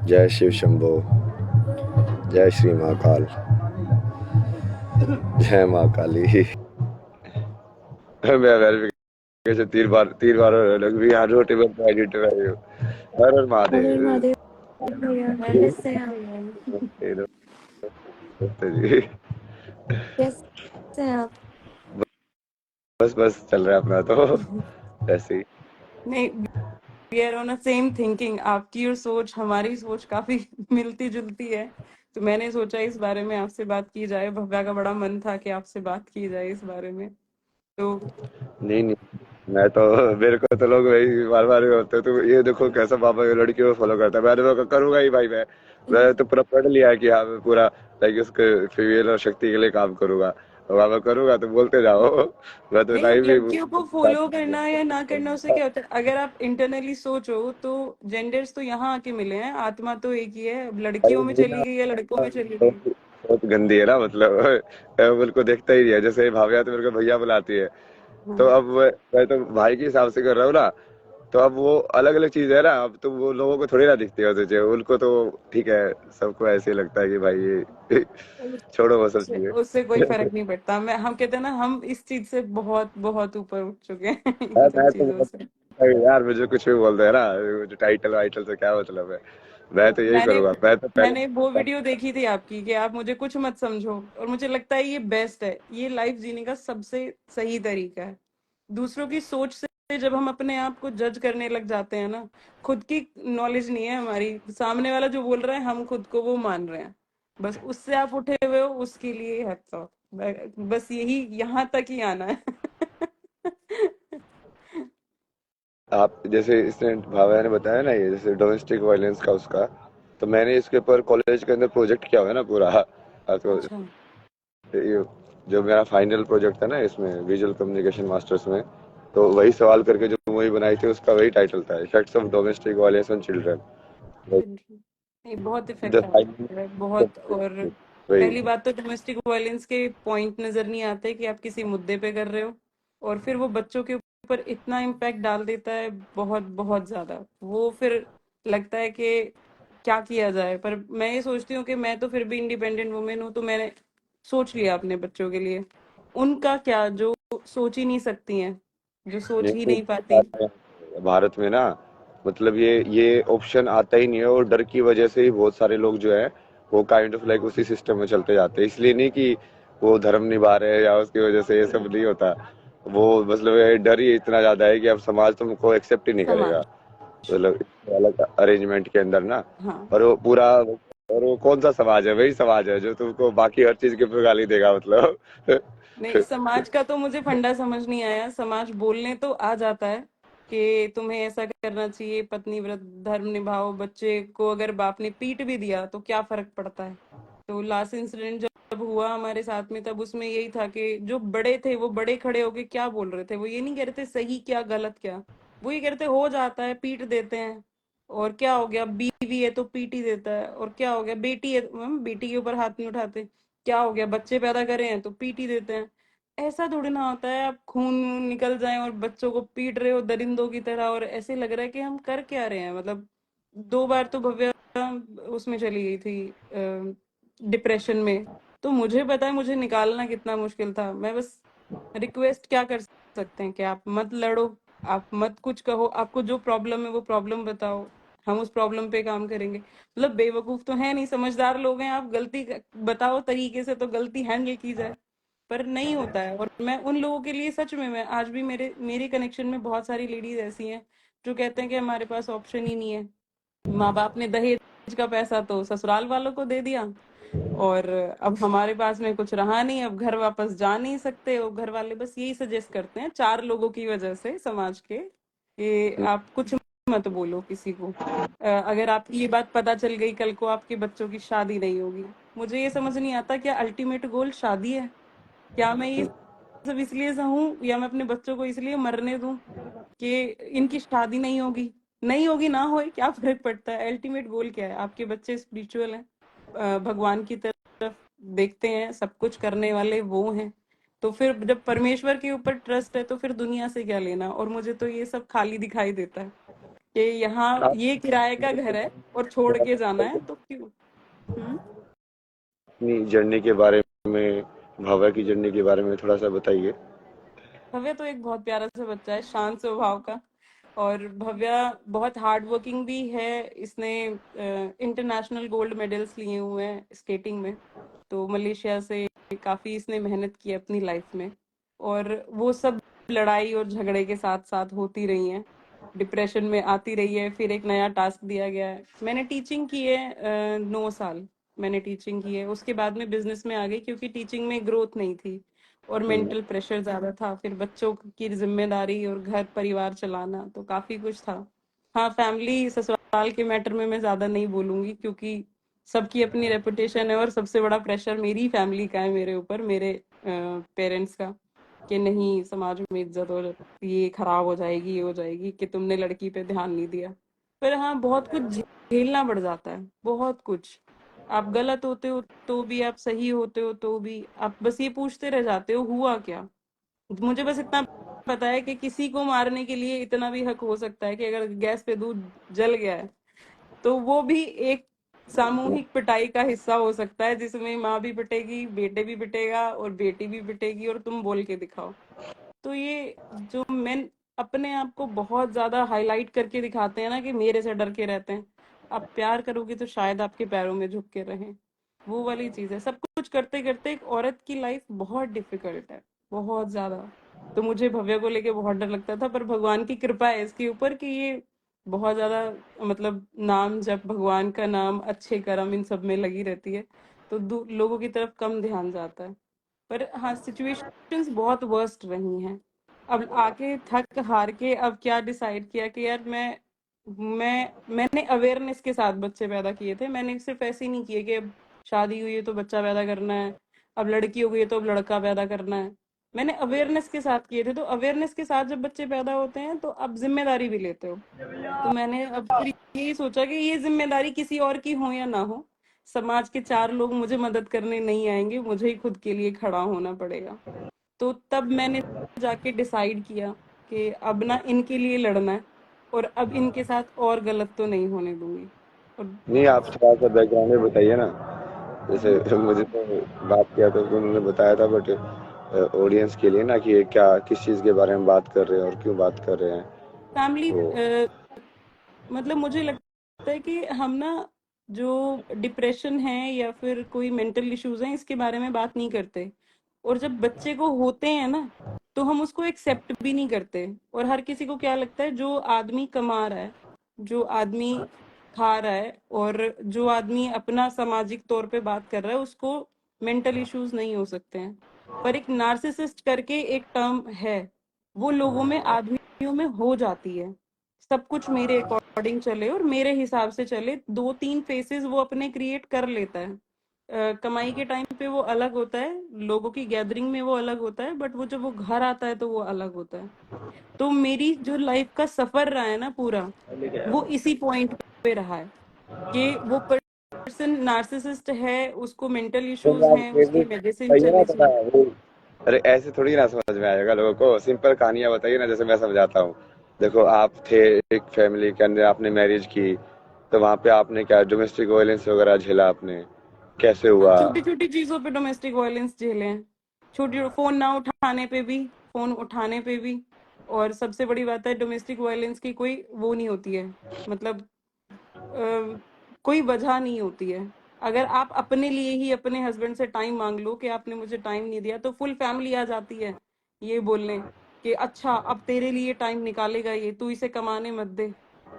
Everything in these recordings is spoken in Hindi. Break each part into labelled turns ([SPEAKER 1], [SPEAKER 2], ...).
[SPEAKER 1] जय शिव शंभो, जय श्री महाकाल, जय माँ काली। मैं वेरिफिकेशन तीन बार लग भी यार रोटी बन आइडेंटिफाई हूँ। हर हर
[SPEAKER 2] हर हर
[SPEAKER 1] महादेव।
[SPEAKER 2] महादेव भैया, कैसे हैं आप?
[SPEAKER 1] जी।
[SPEAKER 2] कैसे हैं आप?
[SPEAKER 1] बस बस चल रहा है अपना तो ऐसे ही।
[SPEAKER 3] नहीं, we are on same thinking. आपकी और सोच हमारी सोच काफी मिलती जुलती है, तो मैंने सोचा इस बारे में आपसे बात की जाए। भव्या का बड़ा मन था कि आपसे बात की जाए इस बारे में। तो
[SPEAKER 1] नहीं नहीं, मैं तो मेरे को तो लोग वही बार बार होते तो ये देखो कैसा पापा लड़कियों को फॉलो करता है। मैं करूंगा ही भाई। मैं तो पूरा पढ़ लिया है कि हाँ मैं पूरा लाइक उसके फीमेल और शक्ति के लिए काम करूंगा। और मैं करूंगा तो बोलते जाओ। मैं तो
[SPEAKER 3] नहीं,
[SPEAKER 1] टाइम
[SPEAKER 3] अब
[SPEAKER 1] भी
[SPEAKER 3] लड़कियों को फॉलो करना या ना करना उससे क्या होता है? अगर आप इंटरनली सोचो तो जेंडर्स तो यहाँ आके मिले हैं, आत्मा तो एक ही है। अब लड़कियों में चली गई या लड़कों में चली गई।
[SPEAKER 1] बहुत गंदी है ना मतलब। मैं बिल्कुल देखता ही नहीं है। जैसे भाभीया तो मेरे को भैया बुलाती है, तो
[SPEAKER 3] हाँ,
[SPEAKER 1] अब मैं तो भाई के हिसाब से कर रहा हूँ ना। तो अब वो अलग अलग चीज है ना। अब तो वो लोगों को थोड़ी ना दिखती है सोचे उनको तो ठीक है। सबको ऐसे ही लगता है कि भाई ये छोड़ो वो सब
[SPEAKER 3] उससे
[SPEAKER 1] चीजें।
[SPEAKER 3] उससे कोई फर्क नहीं पड़ता। मैं हम कहते हैं ना, हम इस चीज से बहुत बहुत ऊपर उठ चुके हैं इन
[SPEAKER 1] यार
[SPEAKER 3] सब
[SPEAKER 1] मैं तो
[SPEAKER 3] चीजों से।
[SPEAKER 1] यार मुझे कुछ भी बोलते हैं ना, मुझे टाइटल वाइटल से क्या मतलब है। मैं तो यही
[SPEAKER 3] मैंने
[SPEAKER 1] करूंगा। मैं तो पहले
[SPEAKER 3] मैंने वो वीडियो देखी थी आपकी कि आप मुझे कुछ मत समझो, और मुझे लगता है ये बेस्ट है। ये लाइफ जीने का सबसे सही तरीका है। दूसरों की सोच से जब हम अपने आप को जज करने लग जाते हैं ना, खुद की नॉलेज नहीं है हमारी, सामने वाला जो बोल रहा है हम खुद को वो मान रहे हैं, बस उससे आप उठे हुए हो, उसके लिए हैट्स ऑफ। बस यही यहाँ तक ही आना है
[SPEAKER 1] आप जैसे इसने भावना ने बताया ना ये जैसे डोमेस्टिक वायलेंस का उसका, तो मैंने इसके ऊपर कॉलेज के अंदर प्रोजेक्ट किया हुआ है ना पूरा। तो
[SPEAKER 3] अच्छा।
[SPEAKER 1] ये जो मेरा फाइनल प्रोजेक्ट था ना इसमें विजुअल कम्युनिकेशन मास्टर्स में, तो वही सवाल करके जो मूवी बनाई थी उसका वही टाइटल था, effects of domestic violence on children.
[SPEAKER 3] नहीं, बहुत इफेक्ट आता है बहुत। और
[SPEAKER 1] वही।
[SPEAKER 3] पहली बात तो डोमेस्टिक वायलेंस के पॉइंट नजर नहीं आते कि आप किसी मुद्दे पे कर रहे हो, और फिर वो बच्चों के ऊपर इतना इम्पैक्ट डाल देता है, बहुत बहुत ज्यादा। वो फिर लगता है कि क्या किया जाए। पर मैं ये सोचती हूँ कि मैं तो फिर भी इंडिपेंडेंट वुमेन हूँ, तो मैंने सोच लिया अपने बच्चों के लिए। उनका क्या, जो सोच ही नहीं सकती हैं, जो सोच ही नहीं पाती।
[SPEAKER 1] भारत में ना मतलब ये ऑप्शन आता ही नहीं है, और डर की वजह से ही बहुत सारे लोग जो है वो काइंड ऑफ लाइक उसी सिस्टम में चलते जाते हैं। इसलिए नहीं कि वो धर्म निभा रहे हैं या उसकी वजह से ये सब नहीं होता। वो मतलब ये डर ही इतना ज्यादा है कि अब समाज तुमको एक्सेप्ट ही नहीं करेगा,
[SPEAKER 3] समाज।
[SPEAKER 1] मतलब अलग अरेंजमेंट के अंदर ना।
[SPEAKER 3] हाँ।
[SPEAKER 1] और वो पूरा, और वो कौन सा समाज है? वही समाज है जो तुमको बाकी हर चीज के ऊपर गाली देगा मतलब।
[SPEAKER 3] नहीं, समाज का तो मुझे फंडा समझ नहीं आया। समाज बोलने तो आ जाता है कि तुम्हें ऐसा करना चाहिए, पत्नी व्रत धर्म निभाओ। बच्चे को अगर बाप ने पीट भी दिया तो क्या फर्क पड़ता है? तो लास्ट इंसिडेंट जब हुआ हमारे साथ में, तब उसमें यही था कि जो बड़े थे वो बड़े खड़े होके क्या बोल रहे थे, वो ये नहीं कह रहे थे सही क्या गलत क्या। वो ये कह रहे थे हो जाता है, पीट देते हैं, और क्या हो गया, बीवी है तो पीट ही देता है, और क्या हो गया, बेटी है, हम बेटी के ऊपर हाथ नहीं उठाते, क्या हो गया, बच्चे पैदा करे हैं तो पीट ही देते हैं। ऐसा थोड़ी ना होता है आप खून वून निकल जाए और बच्चों को पीट रहे हो दरिंदों की तरह, और ऐसे लग रहा है कि हम कर क्या रहे हैं। मतलब 2 बार तो भव्य उसमें चली गई थी डिप्रेशन में। तो मुझे पता है मुझे निकालना कितना मुश्किल था। मैं बस रिक्वेस्ट क्या कर सकते हैं कि आप मत लड़ो, आप मत कुछ कहो, आपको जो प्रॉब्लम है वो प्रॉब्लम बताओ, हम उस प्रॉब्लम पे काम करेंगे। मतलब बेवकूफ तो है नहीं, समझदार लोग हैं। आप गलती बताओ तरीके से तो गलती हैंडल की जाए, पर नहीं होता है। और मैं उन लोगों के लिए सच में, मैं आज भी मेरे मेरे कनेक्शन में बहुत सारी लेडीज ऐसी हैं जो कहते हैं कि हमारे पास ऑप्शन ही नहीं है। माँ बाप ने दहेज का पैसा तो ससुराल वालों को दे दिया, और अब हमारे पास में कुछ रहा नहीं, अब घर वापस जा नहीं सकते। और घर वाले बस यही सजेस्ट करते हैं, 4 लोगों की वजह से समाज के, कि आप कुछ मत बोलो किसी को। अगर आपकी ये बात पता चल गई, कल को आपके बच्चों की शादी नहीं होगी। मुझे ये समझ नहीं आता, क्या अल्टीमेट गोल शादी है? क्या मैं ये सब इसलिए सहूं, या मैं अपने बच्चों को इसलिए मरने दूं कि इनकी शादी नहीं होगी? नहीं होगी, ना होए, क्या फर्क पड़ता है? अल्टीमेट गोल क्या है? आपके बच्चे स्पिरिचुअल हैं, भगवान की तरफ देखते हैं, सब कुछ करने वाले वो हैं। तो फिर जब परमेश्वर के ऊपर ट्रस्ट है तो फिर दुनिया से क्या लेना? और मुझे तो ये सब खाली दिखाई देता है। कि यहाँ
[SPEAKER 1] आप
[SPEAKER 3] ये किराए का घर है और छोड़ के जाना है तो क्यों। हम्म।
[SPEAKER 1] अपनी जर्नी के बारे में, भावा की जर्नी के बारे में थोड़ा सा बताइए।
[SPEAKER 3] भव्य तो एक बहुत प्यारा सा बच्चा है, शांत स्वभाव का। और भव्य बहुत हार्ड वर्किंग भी है। इसने इंटरनेशनल गोल्ड मेडल्स लिए हुए हैं स्केटिंग में। तो मलेशिया से काफी इसने मेहनत की है अपनी लाइफ में। और वो सब लड़ाई और झगड़े के साथ साथ होती रही हैं। डिप्रेशन में आती रही है, फिर एक नया टास्क दिया गया है। मैंने टीचिंग की है 9 साल। मैंने टीचिंग की है, उसके बाद में बिजनेस में आ गई क्योंकि टीचिंग में ग्रोथ नहीं थी और
[SPEAKER 1] हम्म,
[SPEAKER 3] मेंटल प्रेशर ज्यादा था। फिर बच्चों की जिम्मेदारी और घर परिवार चलाना, तो काफी कुछ था। हाँ, फैमिली ससुराल के मैटर में मैं ज्यादा नहीं बोलूंगी क्योंकि सबकी अपनी रेपुटेशन है और सबसे बड़ा प्रेशर मेरी फैमिली का है मेरे ऊपर, मेरे पेरेंट्स का। कि नहीं, समाज में इज्जत और ये खराब हो जाएगी, ये हो जाएगी कि तुमने लड़की पे ध्यान नहीं दिया। पर हाँ, बहुत कुछ झेलना पड़ जाता है, बहुत कुछ। आप गलत होते हो तो भी, आप सही होते हो तो भी, आप बस ये पूछते रह जाते हो हुआ क्या। मुझे बस इतना पता है कि किसी को मारने के लिए इतना भी हक हो सकता है कि अगर गैस पे दूध जल गया है तो वो भी एक सामूहिक पिटाई का हिस्सा हो सकता है, जिसमें माँ भी पिटेगी, बेटे भी पिटेगा और बेटी भी पिटेगी और तुम बोल के दिखाओ। तो ये जो मेन अपने आप को बहुत ज्यादा हाईलाइट करके दिखाते हैं ना कि मेरे से डर के रहते हैं, आप प्यार करोगे तो शायद आपके पैरों में झुक के रहें। वो वाली चीज है। सब कुछ करते करते एक औरत की लाइफ बहुत डिफिकल्ट है, बहुत ज्यादा। तो मुझे भव्य को लेके बहुत डर लगता था, पर भगवान की कृपा है इसके ऊपर कि ये बहुत ज्यादा, मतलब नाम जब भगवान का नाम, अच्छे कर्म, इन सब में लगी रहती है तो लोगों की तरफ कम ध्यान जाता है। पर हाँ, सिचुएशंस बहुत वर्स्ट रही हैं। अब आके थक हार के अब क्या डिसाइड किया कि यार मैंने अवेयरनेस के साथ बच्चे पैदा किए थे। मैंने सिर्फ ऐसे ही नहीं किए कि अब शादी हुई है तो बच्चा पैदा करना है, अब लड़की हो गई है तो अब लड़का पैदा करना है। मैंने अवेयरनेस के साथ किए थे। तो अवेयरनेस के साथ जब बच्चे पैदा होते हैं तो अब जिम्मेदारी भी लेते हो। तो मैंने अब फिर यही सोचा कि ये जिम्मेदारी किसी और की हो या ना हो, समाज के 4 लोग मुझे मदद करने नहीं आएंगे, मुझे ही खुद के लिए खड़ा होना पड़ेगा। तो तब मैंने जाके डिसाइड किया कि अब ना इनके लिए लड़ना है और अब इनके साथ और गलत तो नहीं होने दूंगी। और
[SPEAKER 1] नहीं, आप थोड़ा सा बैकग्राउंड में बताइए ना। जैसे मुझे तो बात किया था तो उन्होंने बताया था, बट ऑडियंस के लिए ना कि ये क्या, किस चीज़ के बारे में बात कर रहे हैं और क्यों बात कर रहे हैं।
[SPEAKER 3] फैमिली,
[SPEAKER 1] तो
[SPEAKER 3] मतलब मुझे लगता है कि हम ना जो डिप्रेशन है या फिर कोई मेंटल इश्यूज हैं इसके बारे में बात नहीं करते। और जब बच्चे को होते हैं ना तो हम उसको एक्सेप्ट भी नहीं करते। और हर किसी को क्या लगता है, जो आदमी कमा रहा है, जो आदमी खा रहा है और जो आदमी अपना सामाजिक तौर पे बात कर रहा है, उसको मेंटल इश्यूज नहीं हो सकते हैं। पर एक नार्सिसिस्ट करके एक टर्म है, वो लोगों में, आदमियों में हो जाती है। सब कुछ मेरे अकॉर्डिंग चले और मेरे हिसाब से चले, 2-3 फेसेस वो अपने क्रिएट कर लेता है। कमाई के टाइम पे वो अलग होता है, लोगों की गैदरिंग में वो अलग होता है, बट वो जब वो घर आता है तो वो अलग होता है। तो मेरी जो लाइफ का सफर रहा है ना पूरा, वो इसी पॉइंट पे रहा है कि वो पर्सन नार्सिसिस्ट है, उसको मेंटल
[SPEAKER 1] तो
[SPEAKER 3] इश्यूज
[SPEAKER 1] आप
[SPEAKER 3] हैं,
[SPEAKER 1] फिर भी
[SPEAKER 3] उसकी मेडिसिन
[SPEAKER 1] बताइए ना
[SPEAKER 3] चले
[SPEAKER 1] थोड़ा
[SPEAKER 3] चले।
[SPEAKER 1] वो। अरे ऐसे थोड़ी ना समझ में आएगा लोगों को, सिंपल कहानियां बताइए ना, जैसे मैं समझाता हूँ। देखो, आप थे एक फैमिली के अंदर, आपने मैरिज की, तो वहां पे आपने क्या डोमेस्टिक वायलेंस वगैरह झेला आपने, कैसे
[SPEAKER 3] हाँ,
[SPEAKER 1] हुआ।
[SPEAKER 3] छोटी छोटी चीजों पे डोमेस्टिक वायलेंस झेले हैं। छोटी, फोन ना उठाने पे भी, फोन उठाने पे भी। और सबसे बड़ी बात है, डोमेस्टिक वायलेंस की कोई वो नहीं होती है, मतलब अ, कोई वजह नहीं होती है। अगर आप अपने लिए ही अपने हस्बैंड से टाइम मांग लो कि आपने मुझे टाइम नहीं दिया, तो फुल फैमिली आ जाती है ये बोलने कि अच्छा अब तेरे लिए टाइम निकालेगा ये, तू इसे कमाने मत दे।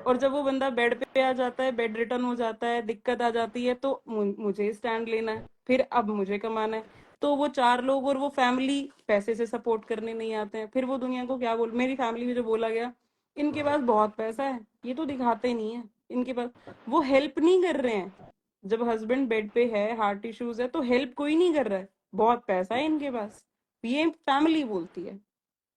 [SPEAKER 3] और जब वो बंदा बेड पे आ जाता है, बेड रिटर्न हो जाता है, दिक्कत आ जाती है, तो मुझे स्टैंड लेना है, फिर अब मुझे कमाना है। तो वो 4 लोग और वो फैमिली पैसे से सपोर्ट करने नहीं आते हैं। फिर वो दुनिया को क्या बोल, मेरी फैमिली में जो बोला गया, इनके पास बहुत पैसा है, ये तो दिखाते नहीं है इनके पास। वो हेल्प नहीं कर रहे हैं। जब हस्बैंड बेड पे है, हार्ट इश्यूज है, तो हेल्प कोई नहीं कर रहा है, बहुत पैसा है इनके पास, ये फैमिली बोलती है।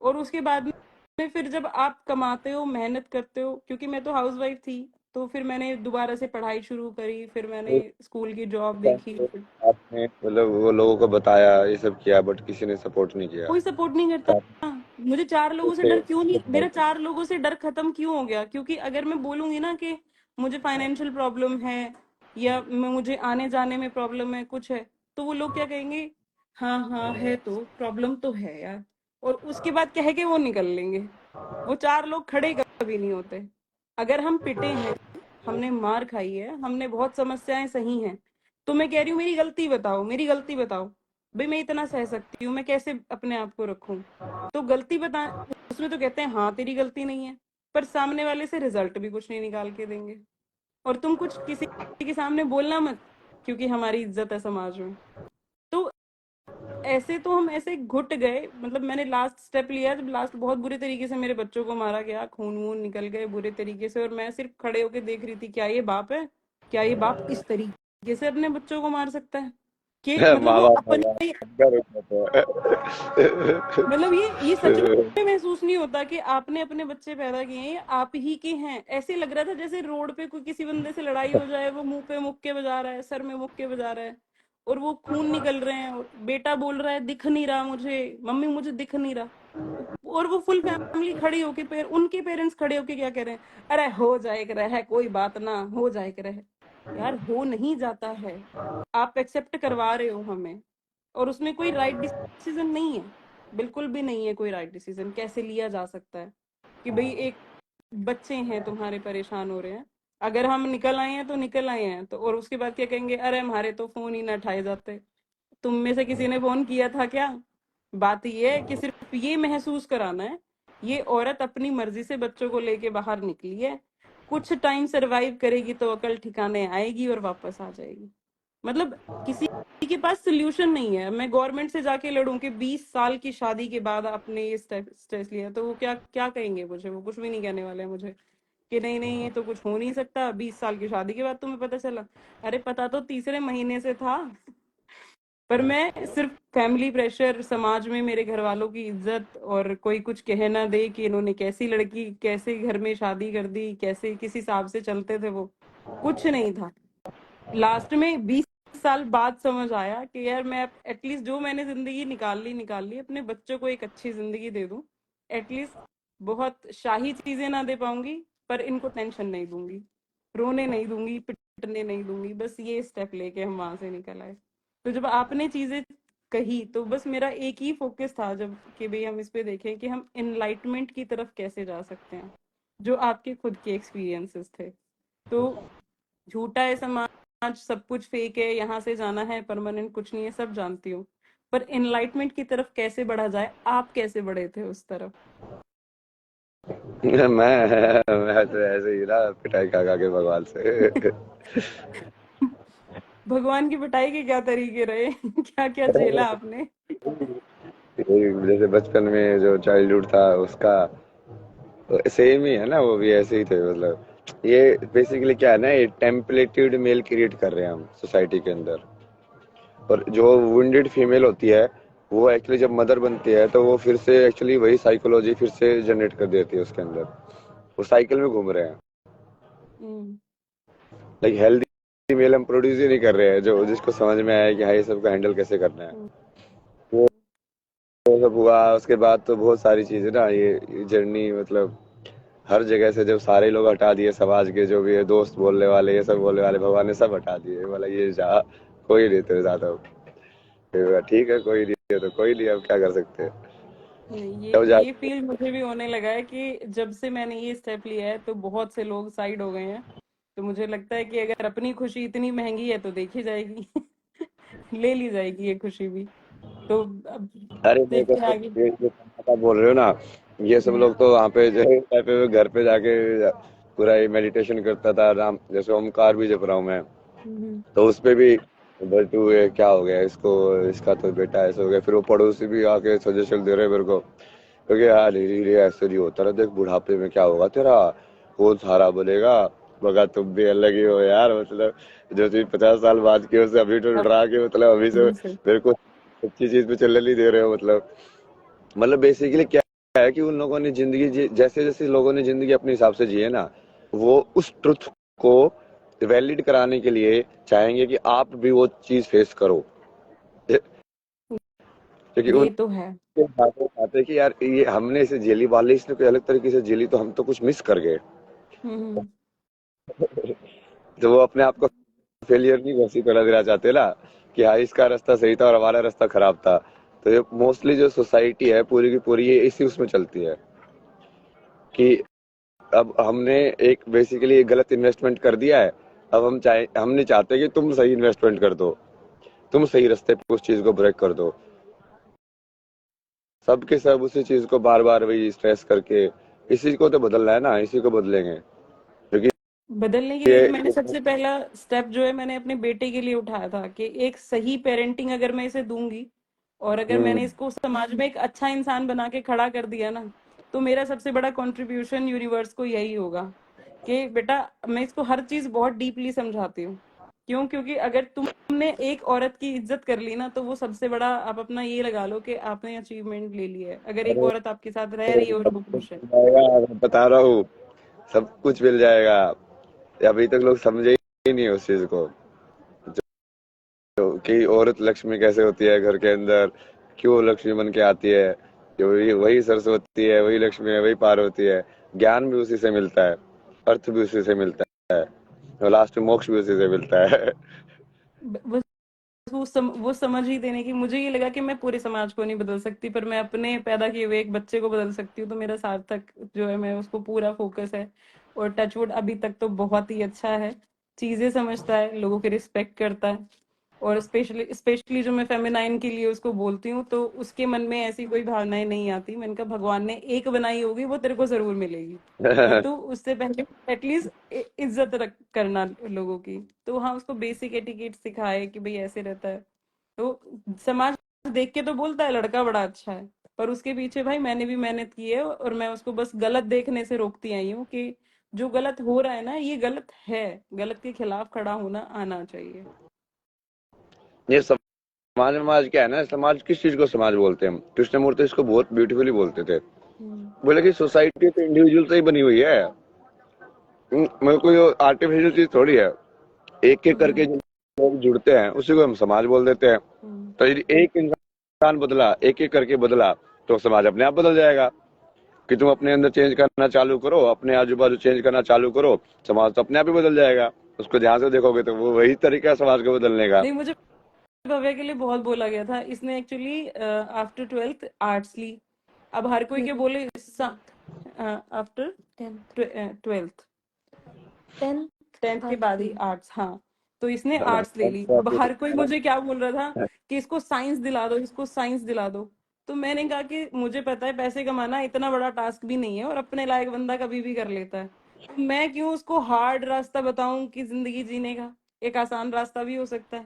[SPEAKER 3] और उसके बाद में फिर जब आप कमाते हो, मेहनत करते हो, क्योंकि मैं तो हाउसवाइफ थी, तो फिर मैंने दोबारा से पढ़ाई शुरू करी, फिर मैंने स्कूल की जॉब देखी। फिर
[SPEAKER 1] आपने मतलब वो लोगों को बताया, ये सब किया, बट किसी ने सपोर्ट नहीं किया।
[SPEAKER 3] कोई सपोर्ट नहीं करता। मुझे 4 लोगों से डर क्यों नहीं, मेरा 4 लोगों से डर खत्म क्यों हो गया? क्योंकि अगर मैं बोलूंगी ना कि मुझे फाइनेंशियल प्रॉब्लम है या मुझे आने जाने में प्रॉब्लम है, कुछ है, तो वो लोग क्या कहेंगे, हाँ हाँ है तो प्रॉब्लम तो है यार, और उसके बाद कह के वो निकल लेंगे। वो 4 लोग खड़े कभी नहीं होते। अगर हम पिटे हैं, हमने मार खाई है, हमने बहुत समस्याएं सही हैं, तो मैं कह रही हूँ मेरी गलती बताओ, मेरी गलती बताओ। भाई मैं इतना सह सकती हूँ, मैं कैसे अपने आप को रखूं? तो गलती बता, उसमें तो कहते हैं हाँ तेरी गलती नहीं है, पर सामने वाले से रिजल्ट भी कुछ नहीं निकाल के देंगे। और तुम कुछ किसी के सामने बोलना मत, क्योंकि हमारी इज्जत है समाज में। तो ऐसे तो हम ऐसे घुट गए, मतलब मैंने लास्ट स्टेप लिया जब लास्ट बहुत बुरे तरीके से मेरे बच्चों को मारा गया, खून वून निकल गए बुरे तरीके से, और मैं सिर्फ खड़े होके देख रही थी, क्या ये बाप है? क्या ये बाप इस तरीके से अपने बच्चों को मार सकता है? कि मतलब
[SPEAKER 1] माँ
[SPEAKER 3] वो
[SPEAKER 1] बाप
[SPEAKER 3] अपने, मतलब ये सच में महसूस नहीं होता कि आपने अपने बच्चे पैदा किए हैं, ये आप ही के हैं। ऐसे लग रहा था जैसे रोड पे कोई किसी बंदे से लड़ाई हो जाए, वो मुंह पे मुक्के बजा रहा है, सर में मुक्के बजा रहा है, और वो खून निकल रहे हैं, और बेटा बोल रहा है दिख नहीं रहा मुझे, मम्मी मुझे दिख नहीं रहा, और वो फुल फैमिली खड़ी होके उनके पेरेंट्स खड़े होके क्या कह रहे हैं, अरे हो जाए रहे, कोई बात ना, हो जाए रहे। यार हो नहीं जाता है, आप एक्सेप्ट करवा रहे हो हमें, और उसमें कोई राइट डिसीजन नहीं है, बिल्कुल भी नहीं है कोई राइट डिसीजन। कैसे लिया जा सकता है कि भाई एक बच्चे हैं तुम्हारे परेशान हो रहे हैं, अगर हम निकल आए हैं तो निकल आए हैं, तो और उसके बाद क्या कहेंगे, अरे हमारे तो फोन ही ना उठाए जाते। तुम में से किसी ने फोन किया था क्या? बात ये है कि सिर्फ ये महसूस कराना है, ये औरत अपनी मर्जी से बच्चों को लेके बाहर निकली है, कुछ टाइम सरवाइव करेगी तो अकल ठिकाने आएगी और वापस आ जाएगी। मतलब किसी के पास सोल्यूशन नहीं है। मैं गवर्नमेंट से जाके लड़ूं कि 20 साल की शादी के बाद आपने ये स्टेप्स लिया, तो वो क्या क्या कहेंगे मुझे? वो कुछ भी नहीं कहने वाले हैं मुझे कि नहीं नहीं ये तो कुछ हो नहीं सकता, 20 साल की शादी के बाद तुम्हें पता चला। अरे पता तो तीसरे महीने से था, पर मैं सिर्फ फैमिली प्रेशर, समाज में मेरे घर वालों की इज्जत, और कोई कुछ कह ना दे कि इन्होंने कैसी लड़की कैसे घर में शादी कर दी, कैसे किस हिसाब से चलते थे, वो कुछ नहीं था। लास्ट में 20 साल बाद समझ आया कि यार मैं एटलीस्ट जो मैंने जिंदगी निकाल ली, अपने बच्चों को एक अच्छी जिंदगी दे दूं एटलीस्ट। बहुत शाही चीजें ना दे पाऊंगी, पर इनको टेंशन नहीं दूंगी, रोने नहीं दूंगी, पिटने नहीं दूंगी। बस ये स्टेप लेके हम वहां से निकल आए। तो जब आपने चीजें कही तो बस मेरा एक ही फोकस था जब कि भाई हम इस पे देखें कि हम इनलाइटमेंट की तरफ कैसे जा सकते हैं, जो आपके खुद के एक्सपीरियंसेस थे। तो झूठा है समाज, सब कुछ फेक है, यहाँ से जाना है, परमानेंट कुछ नहीं है, सब जानती हूँ, पर इनलाइटमेंट की तरफ कैसे बढ़ा जाए, आप कैसे बढ़े थे उस तरफ?
[SPEAKER 1] मैं तो ऐसे ही ना, पिटाई खा खा के भगवान से।
[SPEAKER 3] भगवान की पिटाई के क्या तरीके रहे? क्या क्या झेला आपने?
[SPEAKER 1] जैसे बचपन में जो चाइल्डहुड था उसका सेम ही है ना, वो भी ऐसे ही थे मतलब। ये बेसिकली क्या है ना, ये टेम्पलेटेड मेल क्रिएट कर रहे हैं हम सोसाइटी के अंदर। और जो वुंडेड फीमेल होती है, वो एक्चुअली जब मदर बनती है तो वो फिर से एक्चुअली वही साइकोलॉजी फिर से जनरेट कर देती है उसके अंदर। वो साइकिल में घूम रहे हैं।
[SPEAKER 3] हम्म।
[SPEAKER 1] लाइक हेल्दी मेल हम प्रोड्यूस ही नहीं कर रहे हैं, जो जिसको समझ में आया कि हाँ ये सबको हैंडल कैसे करना है।
[SPEAKER 3] हम्म।
[SPEAKER 1] वो सब हुआ उसके बाद तो बहुत सारी चीजें ना, ये जर्नी मतलब हर जगह से जब सारे लोग हटा दिए, समाज के जो भी है, दोस्त बोलने वाले, ये सब बोलने वाले, भगवान ने सब हटा दिए। बोला ये जा, कोई नहीं तेरे साथ अब। फिर बोला, ठीक है कोई नहीं है तो कोई नहीं, अब क्या कर सकते हैं।
[SPEAKER 3] नहीं,
[SPEAKER 1] तब जा
[SPEAKER 3] ये फील मुझे भी होने लगा है कि जब से मैंने ये स्टेप लिया है तो बहुत से लोग साइड हो गए हैं। तो मुझे लगता है कि अगर अपनी खुशी इतनी महंगी है तो देखी जाएगी। ले ली जाएगी ये खुशी भी। तो अब
[SPEAKER 1] अरे देखो,
[SPEAKER 3] देखते हैं आगे।
[SPEAKER 1] ये जो आप बोल रहे हो ना, ये सब
[SPEAKER 3] हम्म।
[SPEAKER 1] लोग तो वहाँ पे जो है पे घर पे जाके पूरा ये मेडिटेशन करता था, राम जैसे ओमकार भी जप रहा हूँ मैं।
[SPEAKER 3] हम्म।
[SPEAKER 1] तो उस पे भी बल्टू ये क्या हो गया इसको, इसका तो बेटा ऐसा हो गया। फिर वो पड़ोसी भी आके सजेशन दे रहे हैं मेरे को, क्योंकि यार धीरे ऐसे नहीं होता ना, देख बुढ़ापे में क्या होगा तेरा, कौन सहारा बनेगा। मगर तुम भी अलग ही हो यार, मतलब जो चीज 50 साल बाद की उससे अभी तो डरा के, मतलब अभी से
[SPEAKER 3] अभी से।
[SPEAKER 1] मेरे को अच्छी चीज पे चलने नहीं दे रहे हो। मतलब बेसिकली क्या है कि उन लोगों ने जिंदगी जैसे जैसे लोगों ने जिंदगी अपने हिसाब से जी है ना, वो उस ट्रुथ को वैलिड कराने के लिए चाहेंगे कि आप भी वो चीज फेस करो। क्योंकि
[SPEAKER 3] ये
[SPEAKER 1] उन
[SPEAKER 3] तो है।
[SPEAKER 1] बातें आते कि यार ये हमने इसे झेली, वाले इसने कोई अलग तरीके से झेली, तो हम तो कुछ मिस कर गए।
[SPEAKER 3] हम्म।
[SPEAKER 1] तो वो अपने आप को फेलियर नहीं घोषित करा देना चाहते ना, कि हाँ इसका रास्ता सही था और हमारा रास्ता खराब था। तो ये मोस्टली जो सोसाइटी है पूरी की पूरी ये इसी उसमें चलती है कि अब हमने एक बेसिकली एक गलत इन्वेस्टमेंट कर दिया है। अब हम नहीं चाहते कि तुम सही इन्वेस्टमेंट कर दो, तुम सही रास्ते पे उस चीज को ब्रेक कर दो। सबके सब उसी चीज को बार बार वही स्ट्रेस करके, इसी को तो बदलना है ना, इसी को बदलेंगे क्योंकि
[SPEAKER 3] बदलने के लिए
[SPEAKER 1] ये
[SPEAKER 3] तो मैंने सबसे पहला स्टेप जो है मैंने अपने बेटे के लिए उठाया था कि एक सही पेरेंटिंग अगर मैं इसे दूंगी और अगर मैंने
[SPEAKER 1] हम्म,
[SPEAKER 3] इसको समाज में एक अच्छा इंसान बना के खड़ा कर दिया ना, तो मेरा सबसे बड़ा कंट्रीब्यूशन यूनिवर्स को यही होगा कि बेटा मैं इसको हर चीज बहुत डीपली समझाती हूँ। क्यों? क्योंकि अगर तुमने एक औरत की इज्जत कर ली ना, तो वो सबसे बड़ा आप अपना ये लगा लो कि आपने अचीवमेंट ले लिया है, अगर एक
[SPEAKER 1] अरे
[SPEAKER 3] औरत आपके साथ रह रही है और वो
[SPEAKER 1] सब कुछ
[SPEAKER 3] खुश है।
[SPEAKER 1] मिल जाएगा, मैं बता रहा हूँ, सब कुछ मिल जाएगा। अभी तक लोग समझे ही नहीं उस चीज को, कि औरत लक्ष्मी कैसे होती है घर के अंदर, क्यों लक्ष्मी बन के आती है, कि वही वही सरस्वती है, वही लक्ष्मी है, वही पार्वती है। ज्ञान भी उसी से मिलता है, अर्थ भी उसी से मिलता है, और लास्ट में मोक्ष भी उसी से मिलता है।
[SPEAKER 3] बस वो समझ ही देने की मुझे ये लगा कि मैं पूरे समाज को नहीं बदल सकती, पर मैं अपने पैदा किए हुए एक बच्चे को बदल सकती हूँ। तो मेरा सार्थक जो है मैं उसको पूरा फोकस है। और टचवुड अभी तक तो बहुत ही अच्छा है, चीजें समझता है, लोगों की रिस्पेक्ट करता है। और स्पेशली स्पेशली जो मैं फेमिनाइन के लिए उसको बोलती हूँ, तो उसके मन में ऐसी कोई भावनाएं नहीं आती। मैंने कहा भगवान ने एक बनाई होगी, वो तेरे को जरूर मिलेगी, पर तू उससे पहले एटलीस्ट इज्जत रख करना लोगों की। तो हाँ, उसको बेसिक एटिकेट सिखाए कि भाई ऐसे रहता है। तो समाज देख के तो बोलता है लड़का बड़ा अच्छा है, पर उसके पीछे भाई मैंने भी मेहनत की है, और मैं उसको बस गलत देखने से रोकती आई हूँ कि जो गलत हो रहा है ना ये गलत है, गलत के खिलाफ खड़ा होना आना चाहिए।
[SPEAKER 1] ये समाज समाज क्या है ना, समाज किस चीज को समाज बोलते हैं हम, कृष्णमूर्ति इसको बहुत ब्यूटीफुली बोलते थे।
[SPEAKER 3] हम्म।
[SPEAKER 1] बोले कि सोसाइटी तो इंडिविजुअल से ही बनी हुई है। मेरे को ये आर्टिफिशियल चीज थोड़ी है। एक एक करके
[SPEAKER 3] हम्म।
[SPEAKER 1] जो लोग जुड़ते हैं उसी को हम समाज बोल देते हैं।
[SPEAKER 3] हम्म।
[SPEAKER 1] तो यदि एक इंसान बदला, एक एक करके बदला, तो समाज अपने आप बदल जाएगा। कि तुम अपने अंदर चेंज करना चालू करो, अपने आजू बाजू चेंज करना चालू करो, समाज तो अपने आप ही बदल जाएगा। उसको ध्यान से देखोगे तो वो वही तरीका है समाज को बदलने का।
[SPEAKER 3] नहीं, मुझे भव्या के लिए बहुत बोला गया था, इसने एक्चुअली आफ्टर ट्वेल्थ आर्ट्स ली। अब हर कोई के बोले after
[SPEAKER 2] 10th
[SPEAKER 3] twelfth,
[SPEAKER 2] 10th
[SPEAKER 3] 10th के
[SPEAKER 2] आर्ट्स
[SPEAKER 3] बाद ही
[SPEAKER 2] ली।
[SPEAKER 3] आर्ट्स, हाँ। तो इसने
[SPEAKER 1] हाँ,
[SPEAKER 3] आर्ट्स ले ली। अब हर कोई
[SPEAKER 1] हाँ,
[SPEAKER 3] मुझे क्या बोल रहा था कि इसको साइंस दिला दो, इसको साइंस दिला दो। तो मैंने कहा कि मुझे पता है पैसे कमाना इतना बड़ा टास्क भी नहीं है, और अपने लायक बंदा कभी भी कर लेता है। तो मैं क्यों उसको हार्ड रास्ता बताऊं कि जिंदगी जीने का एक आसान रास्ता भी हो सकता है।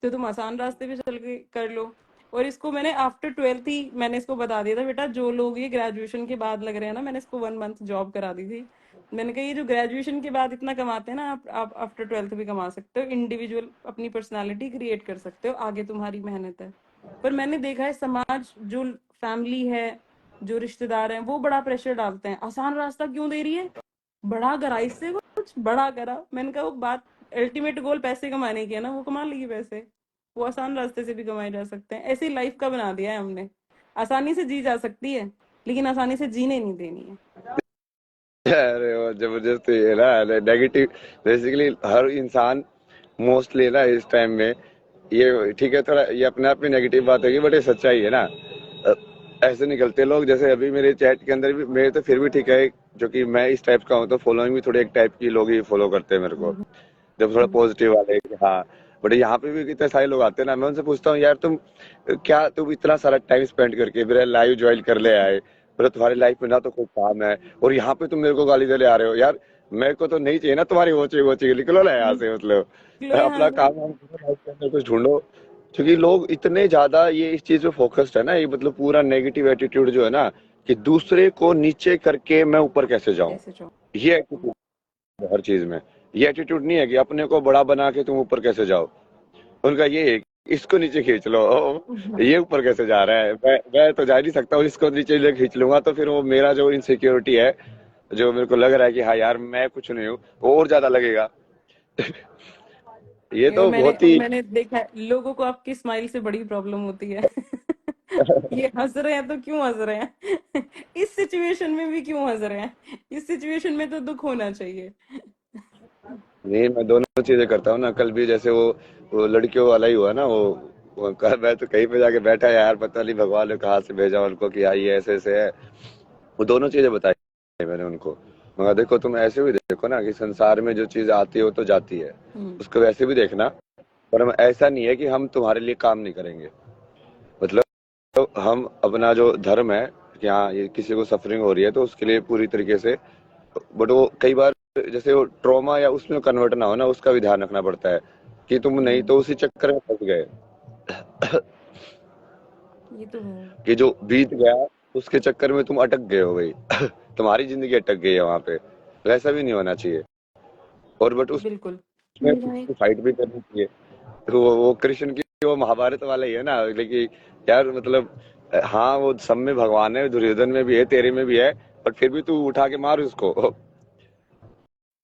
[SPEAKER 3] तो तुम आसान रास्ते पे चल के कर लो। और इसको मैंने आफ्टर ट्वेल्थ ही मैंने इसको बता दिया था, बेटा जो लोग ये ग्रेजुएशन के बाद लग रहे हैं ना, मैंने इसको 1 मंथ जॉब करा दी थी। मैंने कहा ये जो ग्रेजुएशन के बाद इतना कमाते हैं ना, आप आफ्टर ट्वेल्थ भी कमा सकते हो, इंडिविजुअल अपनी पर्सनालिटी क्रिएट कर सकते हो, आगे तुम्हारी मेहनत है। पर मैंने देखा है समाज जो फैमिली है, जो रिश्तेदार हैं, वो बड़ा प्रेशर डालते हैं, आसान रास्ता क्यों दे रही है, बड़ा करा इससे, कुछ बड़ा करा। मैंने कहा वो बात अल्टीमेट गोल पैसे कमाने की है ना, वो कमा लेगी पैसे, वो आसान रास्ते से भी कमाए जा सकते हैं। ऐसी लाइफ का बना दिया है हमने। आसानी से जी जा सकती है, लेकिन आसानी से जीने नहीं देनी है।
[SPEAKER 1] अरे वो जबरदस्ती है ना, नेगेटिव। बेसिकली हर इंसान मोस्टली ना इस टाइम में, ये ठीक है थोड़ा ये अपने आप में नेगेटिव बात होगी, बट ये सच्चाई है ना। अ, ऐसे निकलते लोग, जैसे अभी मेरे चैट के अंदर भी, मेरे तो फिर भी ठीक है, जो कि मैं इस टाइप का हूँ तो फॉलोइंग भी थोड़े एक टाइप की लोग ही फॉलो करते हैं मेरे को,
[SPEAKER 3] हम्म।
[SPEAKER 1] जब थोड़ा पॉजिटिव वाले कि हाँ। बट यहाँ पे भी कितने सारे लोग आते हैं ना, मैं उनसे पूछता हूँ यार तुम क्या, तुम इतना सारा टाइम स्पेंड करके मेरा लाइव ज्वाइन कर ले आए, मतलब तुम्हारी लाइफ में ना तो कोई काम है, और यहाँ पे तुम मेरे को गाली दे ले आ रहे हो यार। मेरे को तो नहीं चाहिए ना तुम्हारी वो चाहिए, निकलो ना यहाँ से, मतलब
[SPEAKER 3] निकलो यहाँ
[SPEAKER 1] अपना
[SPEAKER 3] से।
[SPEAKER 1] काम वाम करो, लाइफ के अंदर कुछ ढूंढो। क्योंकि लोग इतने ज्यादा ये इस चीज पे फोकस्ड है ना, ये मतलब पूरा नेगेटिव एटीट्यूड जो है ना, कि दूसरे को नीचे करके मैं ऊपर कैसे जाऊं,
[SPEAKER 3] कैसे जाऊँ।
[SPEAKER 1] ये एटीट्यूड हर चीज में। ये एटीट्यूड नहीं है कि अपने को बड़ा बना के तुम ऊपर कैसे जाओ। उनका ये है कि इसको नीचे खींच लो, ये ऊपर कैसे जा रहा है, मैं तो जा ही नहीं सकता हूँ, इसको नीचे ले खींच लूंगा तो फिर वो मेरा जो इनसिक्योरिटी है, जो मेरे को लग रहा है कि हाँ यार मैं कुछ नहीं हूँ, वो और ज्यादा लगेगा। ये
[SPEAKER 3] नहीं, और
[SPEAKER 1] तो
[SPEAKER 3] मैंने
[SPEAKER 1] बहुत ही
[SPEAKER 3] मैंने देखा है लोगों को आपकी स्माइल से बड़ी प्रॉब्लम होती है। ये हंस रहे हैं तो क्यों हंस रहे हैं? इस सिचुएशन में भी क्यों हंस रहे हैं? इस सिचुएशन में तो दुख होना चाहिए।
[SPEAKER 1] नहीं, मैं दोनों चीजें करता हूँ ना। कल भी जैसे वो लड़कियों वाला ही हुआ ना, वो कल मैं तो कहीं पे जाके बैठा यार, पता नहीं भगवान ने कहाँ से भेजा उनको कि आई ऐसे ऐसे है। वो दोनों चीजें बताई मैंने उनको। मगर देखो, तुम ऐसे भी देखो ना कि संसार में जो चीज आती है वो तो जाती है,
[SPEAKER 3] हम्म।
[SPEAKER 1] उसको वैसे भी देखना। पर हम ऐसा नहीं है कि हम तुम्हारे लिए काम नहीं करेंगे। मतलब हम अपना जो धर्म है कि हाँ ये किसी को सफरिंग हो रही है तो उसके लिए पूरी तरीके से, बट वो कई बार जैसे वो ट्रॉमा या उसमें कन्वर्ट ना हो ना, उसका भी ध्यान रखना पड़ता है कि तुम नहीं
[SPEAKER 3] हम्म।
[SPEAKER 1] तो उसी चक्कर में फंस गए
[SPEAKER 3] ये तो है।
[SPEAKER 1] कि जो बीत गया उसके चक्कर में तुम अटक गए हो भाई तुम्हारी जिंदगी अटक गई है वहां पे। वैसा भी नहीं होना चाहिए। और बट
[SPEAKER 3] बिल्कुल।
[SPEAKER 1] उसमें फाइट भी करनी चाहिए। तो वो कृष्ण की वो महाभारत वाला ही है ना, लेकिन यार मतलब हाँ वो सब में भगवान है, दुर्योधन में भी है, तेरे में भी है, बट फिर भी तू उठा के मार उसको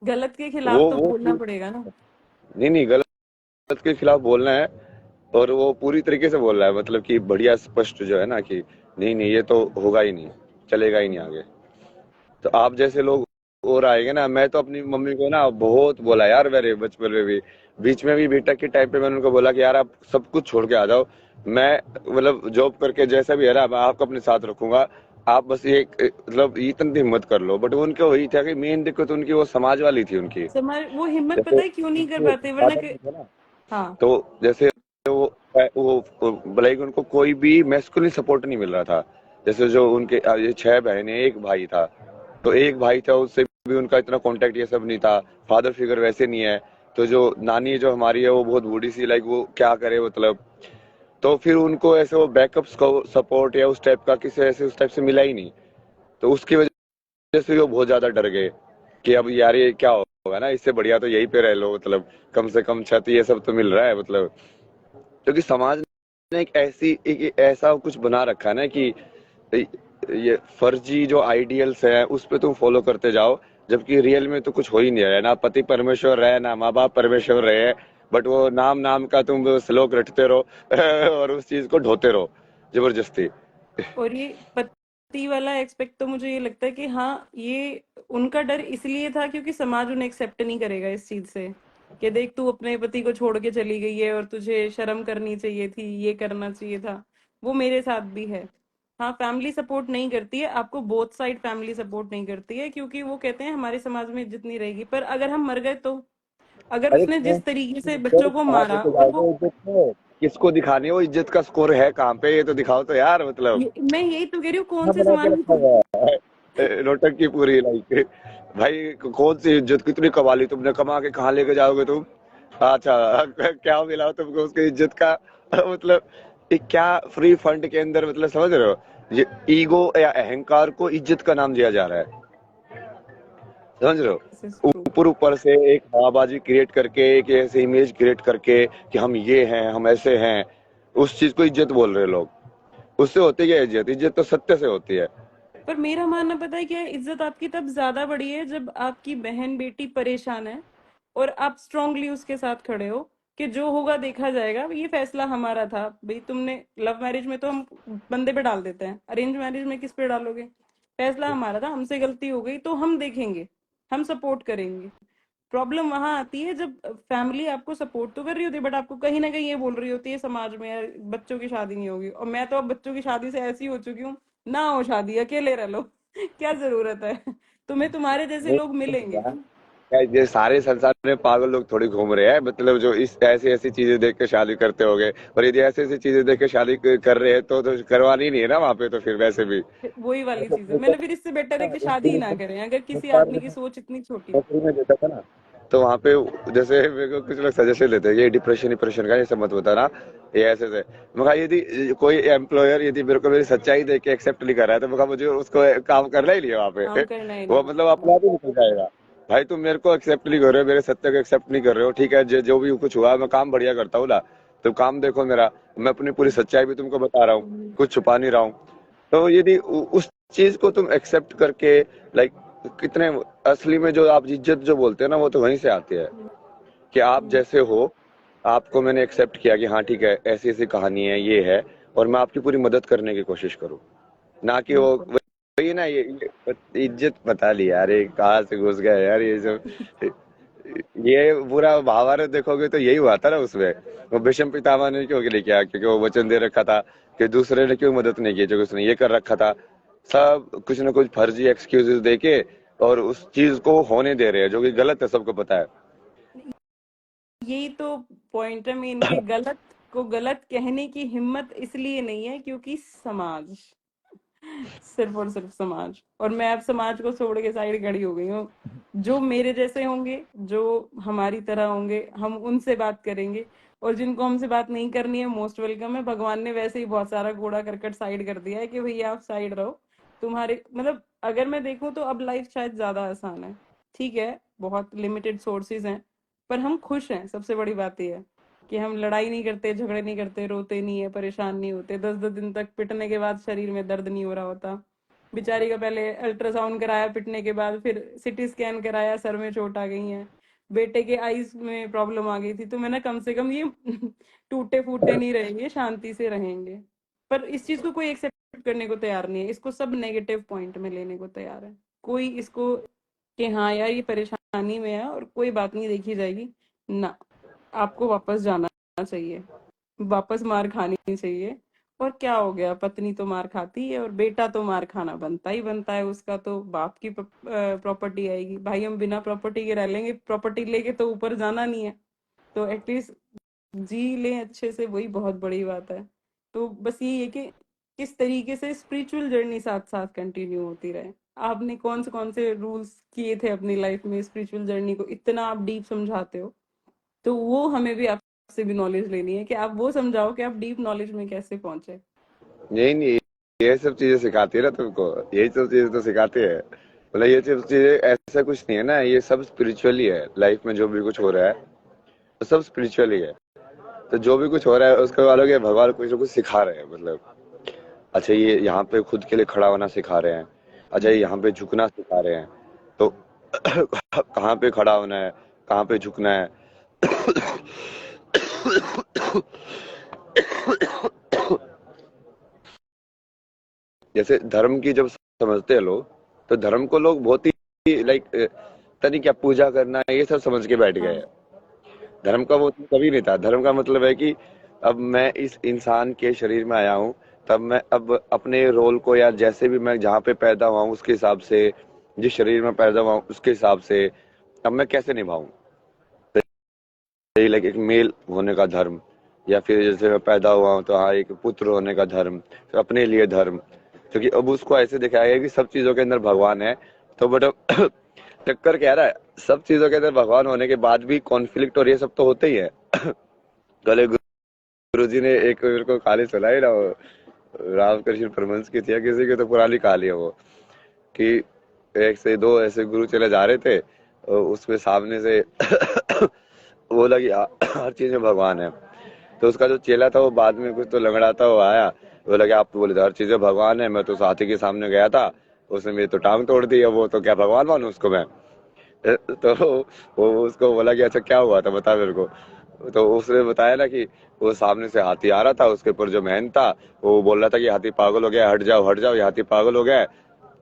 [SPEAKER 3] गलत के खिलाफ तो
[SPEAKER 1] वो
[SPEAKER 3] बोलना पड़ेगा ना।
[SPEAKER 1] नहीं नहीं, गलत के खिलाफ बोलना है। और वो पूरी तरीके से बोल रहा है, मतलब कि बढ़िया स्पष्ट जो है ना कि नहीं नहीं ये तो होगा ही नहीं, चलेगा ही नहीं आगे। तो आप जैसे लोग और आएंगे ना। मैं तो अपनी मम्मी को ना बहुत बोला यार, मेरे बचपन में भी, बीच में भी बीटेक के टाइम पे मैंने उनको बोला कि यार आप सब कुछ छोड़ के आ जाओ, मैं मतलब जॉब करके जैसा भी है ना मैं आपको अपने साथ रखूंगा, आप बस ये मतलब इतनी हिम्मत कर लो। बट उनका वही था कि मेन दिक्कत उनकी वो समाज वाली थी उनकी।
[SPEAKER 3] समाज वो हिम्मत
[SPEAKER 1] जैसे
[SPEAKER 3] पता है क्यों नहीं कर पाते, वरना
[SPEAKER 1] फादर थे ना,
[SPEAKER 3] हाँ।
[SPEAKER 1] तो जैसे लाइक उनको कोई भी मैस्कुलिन सपोर्ट नहीं मिल रहा था। जैसे जो उनके ये 6 बहनें एक भाई था, तो एक भाई था उससे भी उनका इतना कांटेक्ट ये सब नहीं था। फादर फिगर वैसे नहीं है। तो जो नानी जो हमारी है वो बहुत बूढ़ी सी, लाइक वो क्या करे मतलब। तो फिर उनको ऐसे वो बैकअप सपोर्ट या उस टाइप का किसी ऐसे उस टाइप से मिला ही नहीं। तो उसकी वजह से वो बहुत ज्यादा डर गए कि अब यार ये क्या होगा ना, इससे बढ़िया तो यहीं पे रह लो, मतलब कम से कम छत ये सब तो मिल रहा है मतलब। क्योंकि समाज ने एक ऐसा कुछ बना रखा है ना कि ये फर्जी जो आइडियल्स है उस पे तुम फॉलो करते जाओ, जबकि रियल में तो कुछ हो ही नहीं रहा है। ना पति परमेश्वर रहे, ना माँ बाप परमेश्वर रहे, बट वो नाम नाम का तुम श्लोक रटते रहो और उस चीज को ढोते रहो जबरदस्ती।
[SPEAKER 3] और ये पति वाला एक्सपेक्ट तो मुझे ये लगता है कि हाँ, ये उनका डर इसलिए था क्योंकि समाज उन्हें एक्सेप्ट नहीं करेगा इस चीज से, कि देख तू अपने पति को छोड़ के चली गई है और तुझे शर्म करनी चाहिए थी, ये करना चाहिए था। वो मेरे साथ भी है। हाँ, फैमिली सपोर्ट नहीं करती है आपको, बोथ साइड फैमिली सपोर्ट नहीं करती है, क्योंकि वो कहते हैं हमारे समाज में इज्जत नहीं रहेगी। पर अगर हम मर गए तो, अगर
[SPEAKER 1] अरे
[SPEAKER 3] उसने
[SPEAKER 1] क्यों
[SPEAKER 3] जिस तरीके से
[SPEAKER 1] सर,
[SPEAKER 3] बच्चों को
[SPEAKER 1] कहाँ
[SPEAKER 3] मारा
[SPEAKER 1] लेके
[SPEAKER 3] और वो,
[SPEAKER 1] जाओगे इज्जत को? किसको दिखानी है वो इज्जत का स्कोर है कहाँ पे, ये तो दिखाओ तो यार मतलब।
[SPEAKER 3] मैं यही तो कह रही हूँ, कौन
[SPEAKER 1] हाँ,
[SPEAKER 3] से
[SPEAKER 1] बना के
[SPEAKER 3] समाज
[SPEAKER 1] रखा
[SPEAKER 3] में।
[SPEAKER 1] हुआ है नोटंकी पूरी, लाइक भाई कौन सी इज्जत कितनी कमा ली तुमने, कमा के कहाँ लेके जाओगे तुम? अच्छा क्या मिला तुमको उसकी इज्जत का मतलब ये क्या फ्री फंड के अंदर, मतलब समझ रहे हो? ये ईगो या अहंकार को इज्जत का नाम दिया जा रहा है, समझ रहे हो?
[SPEAKER 3] This is true.
[SPEAKER 1] ऊपर ऊपर से एक हवाबाजी क्रिएट करके, एक ऐसे इमेज क्रिएट करके कि हम ये हैं, हम ऐसे हैं, उस चीज को इज्जत बोल रहे हैं लोग। उससे होती क्या इज्जत? इज्जत तो सत्य से होती है।
[SPEAKER 3] पर मेरा मानना पता है क्या है, इज्जत आपकी तब ज्यादा बड़ी है जब आपकी बहन बेटी परेशान है और आप स्ट्रांगली उसके साथ खड़े हो कि जो होगा देखा जाएगा, ये फैसला हमारा था भाई। तुमने लव मैरिज में तो हम बंदे पे डाल देते हैं, अरेंज मैरिज में किस पे डालोगे? फैसला हमारा था, हमसे गलती हो गई तो हम देखेंगे, हम सपोर्ट करेंगे। प्रॉब्लम वहां आती है जब फैमिली आपको सपोर्ट तो कर रही होती है, बट आपको कहीं ना कहीं ये बोल रही होती है समाज में, यार बच्चों की शादी नहीं होगी। और मैं तो अब बच्चों की शादी से ऐसी हो चुकी हूँ, ना हो शादी, अकेले रह लो क्या जरूरत है, तुम्हें तुम्हारे जैसे
[SPEAKER 1] नहीं,
[SPEAKER 3] लोग मिलेंगे।
[SPEAKER 1] ये सारे संसार में पागल लोग थोड़ी घूम रहे हैं, मतलब जो इस ऐसी ऐसी चीजें देख के शादी करते होंगे। और यदि ऐसी ऐसी चीजें देख के शादी कर रहे हैं तो करवानी नहीं है ना वहां पे, तो फिर वैसे भी
[SPEAKER 3] वही वाली चीज है, मैंने फिर इससे बेटर है कि शादी ही ना करें, अगर किसी आदमी की सोच इतनी छोटी है।
[SPEAKER 1] नौकरी में देता था ना, तो वहां पे जैसे मेरे को कुछ लोग सजेशन देते हैं, ये डिप्रेशन का ये सब मत बताना, ये ऐसे से। मैं कहा यदि कोई एम्प्लॉयर यदि मेरे को मेरी सच्चाई देख के एक्सेप्ट नहीं कर रहा है तो मैं कहा मुझे उसको काम करना ही नहीं है वहां पे
[SPEAKER 3] काम करना ही
[SPEAKER 1] वो
[SPEAKER 3] नहीं।
[SPEAKER 1] मतलब अपना आप ही निकल जाएगा। भाई तुम मेरे को एक्सेप्ट नहीं कर रहे हो, मेरे सत्य को एक्सेप्ट नहीं कर रहे हो, ठीक है, जो भी कुछ हुआ मैं काम बढ़िया करता हूँ ना, तो काम देखो मेरा, मैं अपनी पूरी सच्चाई भी तुमको बता रहा हूँ, कुछ छुपा नहीं रहा हूँ। तो यदि उस चीज को तुम एक्सेप्ट करके, लाइक कितने असली में जो आप इज्जत जो बोलते हैं ना वो तो वहीं से आती है कि आप जैसे हो, आपको मैंने एक्सेप्ट किया कि हाँ ठीक है ऐसी ऐसी कहानी है, ये है, और मैं आपकी पूरी मदद करने की कोशिश करूँ, ना कि वो
[SPEAKER 3] बिल्कुल।
[SPEAKER 1] वही ना, ये इज्जत बता ली यार, ये कहाँ से घुस गए यार ये सब। ये पूरा महाभारत देखोगे तो यही हुआ था ना उसमें। वो भीष्म पितामह ने क्यों नहीं किया, क्योंकि वो वचन दे रखा था कि दूसरे ने क्यों मदद नहीं की, जो उसने ये कर रखा था। सब कुछ ना कुछ फर्जी एक्सक्यूजेस देके और उस चीज को होने दे रहे हैं, जो कि गलत है, सबको पता है।
[SPEAKER 3] यही तो पॉइंट है मेन, कि गलत को गलत कहने की हिम्मत इसलिए नहीं है क्योंकि समाज, सिर्फ और सिर्फ समाज। और मैं अब समाज को छोड़ के साइड खड़ी हो गई हूँ। जो मेरे जैसे होंगे, जो हमारी तरह होंगे, हम उनसे बात करेंगे। और जिनको हमसे बात नहीं करनी है, मोस्ट वेलकम है। भगवान ने वैसे ही बहुत सारा कूड़ा करकट साइड कर दिया है कि भैया आप साइड रहो। तुम्हारे मतलब अगर मैं देखूं तो अब लाइफ शायद ज्यादा आसान है। ठीक है, बहुत लिमिटेड सोर्सेज हैं, पर हम खुश हैं। सबसे बड़ी बात यह है कि हम लड़ाई नहीं करते, झगड़े नहीं करते, रोते नहीं है, परेशान नहीं होते। 10-10 दिन तक पिटने के बाद शरीर में दर्द नहीं हो रहा होता। बेचारी का पहले अल्ट्रासाउंड कराया पिटने के बाद, फिर सिटी स्कैन कराया, सर में चोट आ गई है। बेटे के आईज में प्रॉब्लम आ गई थी, तो मैंने कम से कम ये टूटे फूटे नहीं रहेंगे, शांति से रहेंगे। पर इस चीज को कोई एक्सेप्ट करने को तैयार नहीं है। इसको सब नेगेटिव पॉइंट में लेने को तैयार है। कोई इसको कि हाँ यार ये परेशानी में है और कोई बात नहीं, देखी जाएगी ना। आपको वापस जाना चाहिए, वापस मार खानी चाहिए। और क्या हो गया, पत्नी तो मार खाती है और बेटा तो मार खाना बनता ही बनता है। उसका तो बाप की प्रॉपर्टी आएगी। भाई हम बिना प्रॉपर्टी के रह लेंगे, प्रॉपर्टी लेके तो ऊपर जाना नहीं है। तो एटलीस्ट जी लें अच्छे से, वही बहुत बड़ी बात है। तो बस यही है कि किस तरीके से स्पिरिचुअल जर्नी साथ साथ कंटिन्यू होती रहे। आपने कौन से रूल्स किए थे अपनी लाइफ में, स्पिरिचुअल जर्नी को इतना आप डीप समझाते हो, तो वो हमें भी आपसे भी नॉलेज लेनी है कि आप वो समझाओ कि आप डीप नॉलेज में कैसे पहुंचे।
[SPEAKER 1] यही नहीं, ये सब चीजें सिखाती है ना तुमको, यही सब चीजें तो सिखाती है। मतलब ये सब चीजें ऐसा कुछ नहीं है ना, ये सब स्पिरिचुअली है। लाइफ में जो भी कुछ हो रहा है तो सब स्पिरिचुअली है। तो जो भी कुछ हो रहा है उसके वालों के भगवान कुछ ना कुछ सिखा रहे हैं। मतलब अच्छा, ये यहाँ पे खुद के लिए खड़ा होना सिखा रहे हैं, अच्छा ये यहाँ पे झुकना सिखा रहे हैं। तो कहाँ पे खड़ा होना है, कहाँ पे झुकना है। जैसे धर्म की जब समझते हैं लोग, तो धर्म को लोग बहुत ही लाइक तनी क्या पूजा करना है ये सब समझ के बैठ गए
[SPEAKER 3] हाँ।
[SPEAKER 1] हैं। धर्म का वो कभी नहीं था। धर्म का मतलब है कि अब मैं इस इंसान के शरीर में आया हूँ, तब मैं अब अपने रोल को, या जैसे भी मैं जहाँ पे पैदा हुआ हूँ उसके हिसाब से, जिस शरीर में पैदा हुआ हूँ उसके हिसाब से अब मैं कैसे निभाऊं। लाइक एक मेल होने का धर्म, या फिर जैसे मैं पैदा हुआ हूँ तो हाँ एक पुत्र होने का धर्म, तो अपने लिए धर्म। क्योंकि अब उसको ऐसे दिखाया गया कि सब चीजों के अंदर भगवान है। तो बट टक्कर क्या रहा है, सब चीजों के अंदर भगवान होने के बाद भी कॉन्फ्लिक्ट और ये सब तो होते ही है। कल गुरु जी ने एक मेरे को कहानी सुनाई ना, वो रामकृष्ण परमहंस की थी या किसी की, तो पुरानी कहानी है वो, कि एक से दो ऐसे गुरु चले जा रहे थे और उसमें सामने से बोला कि हर चीज में भगवान है। तो उसका जो चेला था वो बाद में कुछ तो लंगड़ाता हुआ आया, बोला कि आप तो बोले थे हर चीज में भगवान है, मैं तो उस हाथी के सामने गया था, उसने मेरी तो टांग तोड़ दी है, वो तो क्या भगवान मानूं उसको मैं। तो वो उसको बोला कि अच्छा क्या हुआ था बता मेरे को। तो उसने बताया ना कि वो सामने से हाथी आ रहा था, उसके ऊपर जो महंत था वो बोल रहा था कि हाथी पागल हो गया, हट जाओ ये हाथी पागल हो गया है।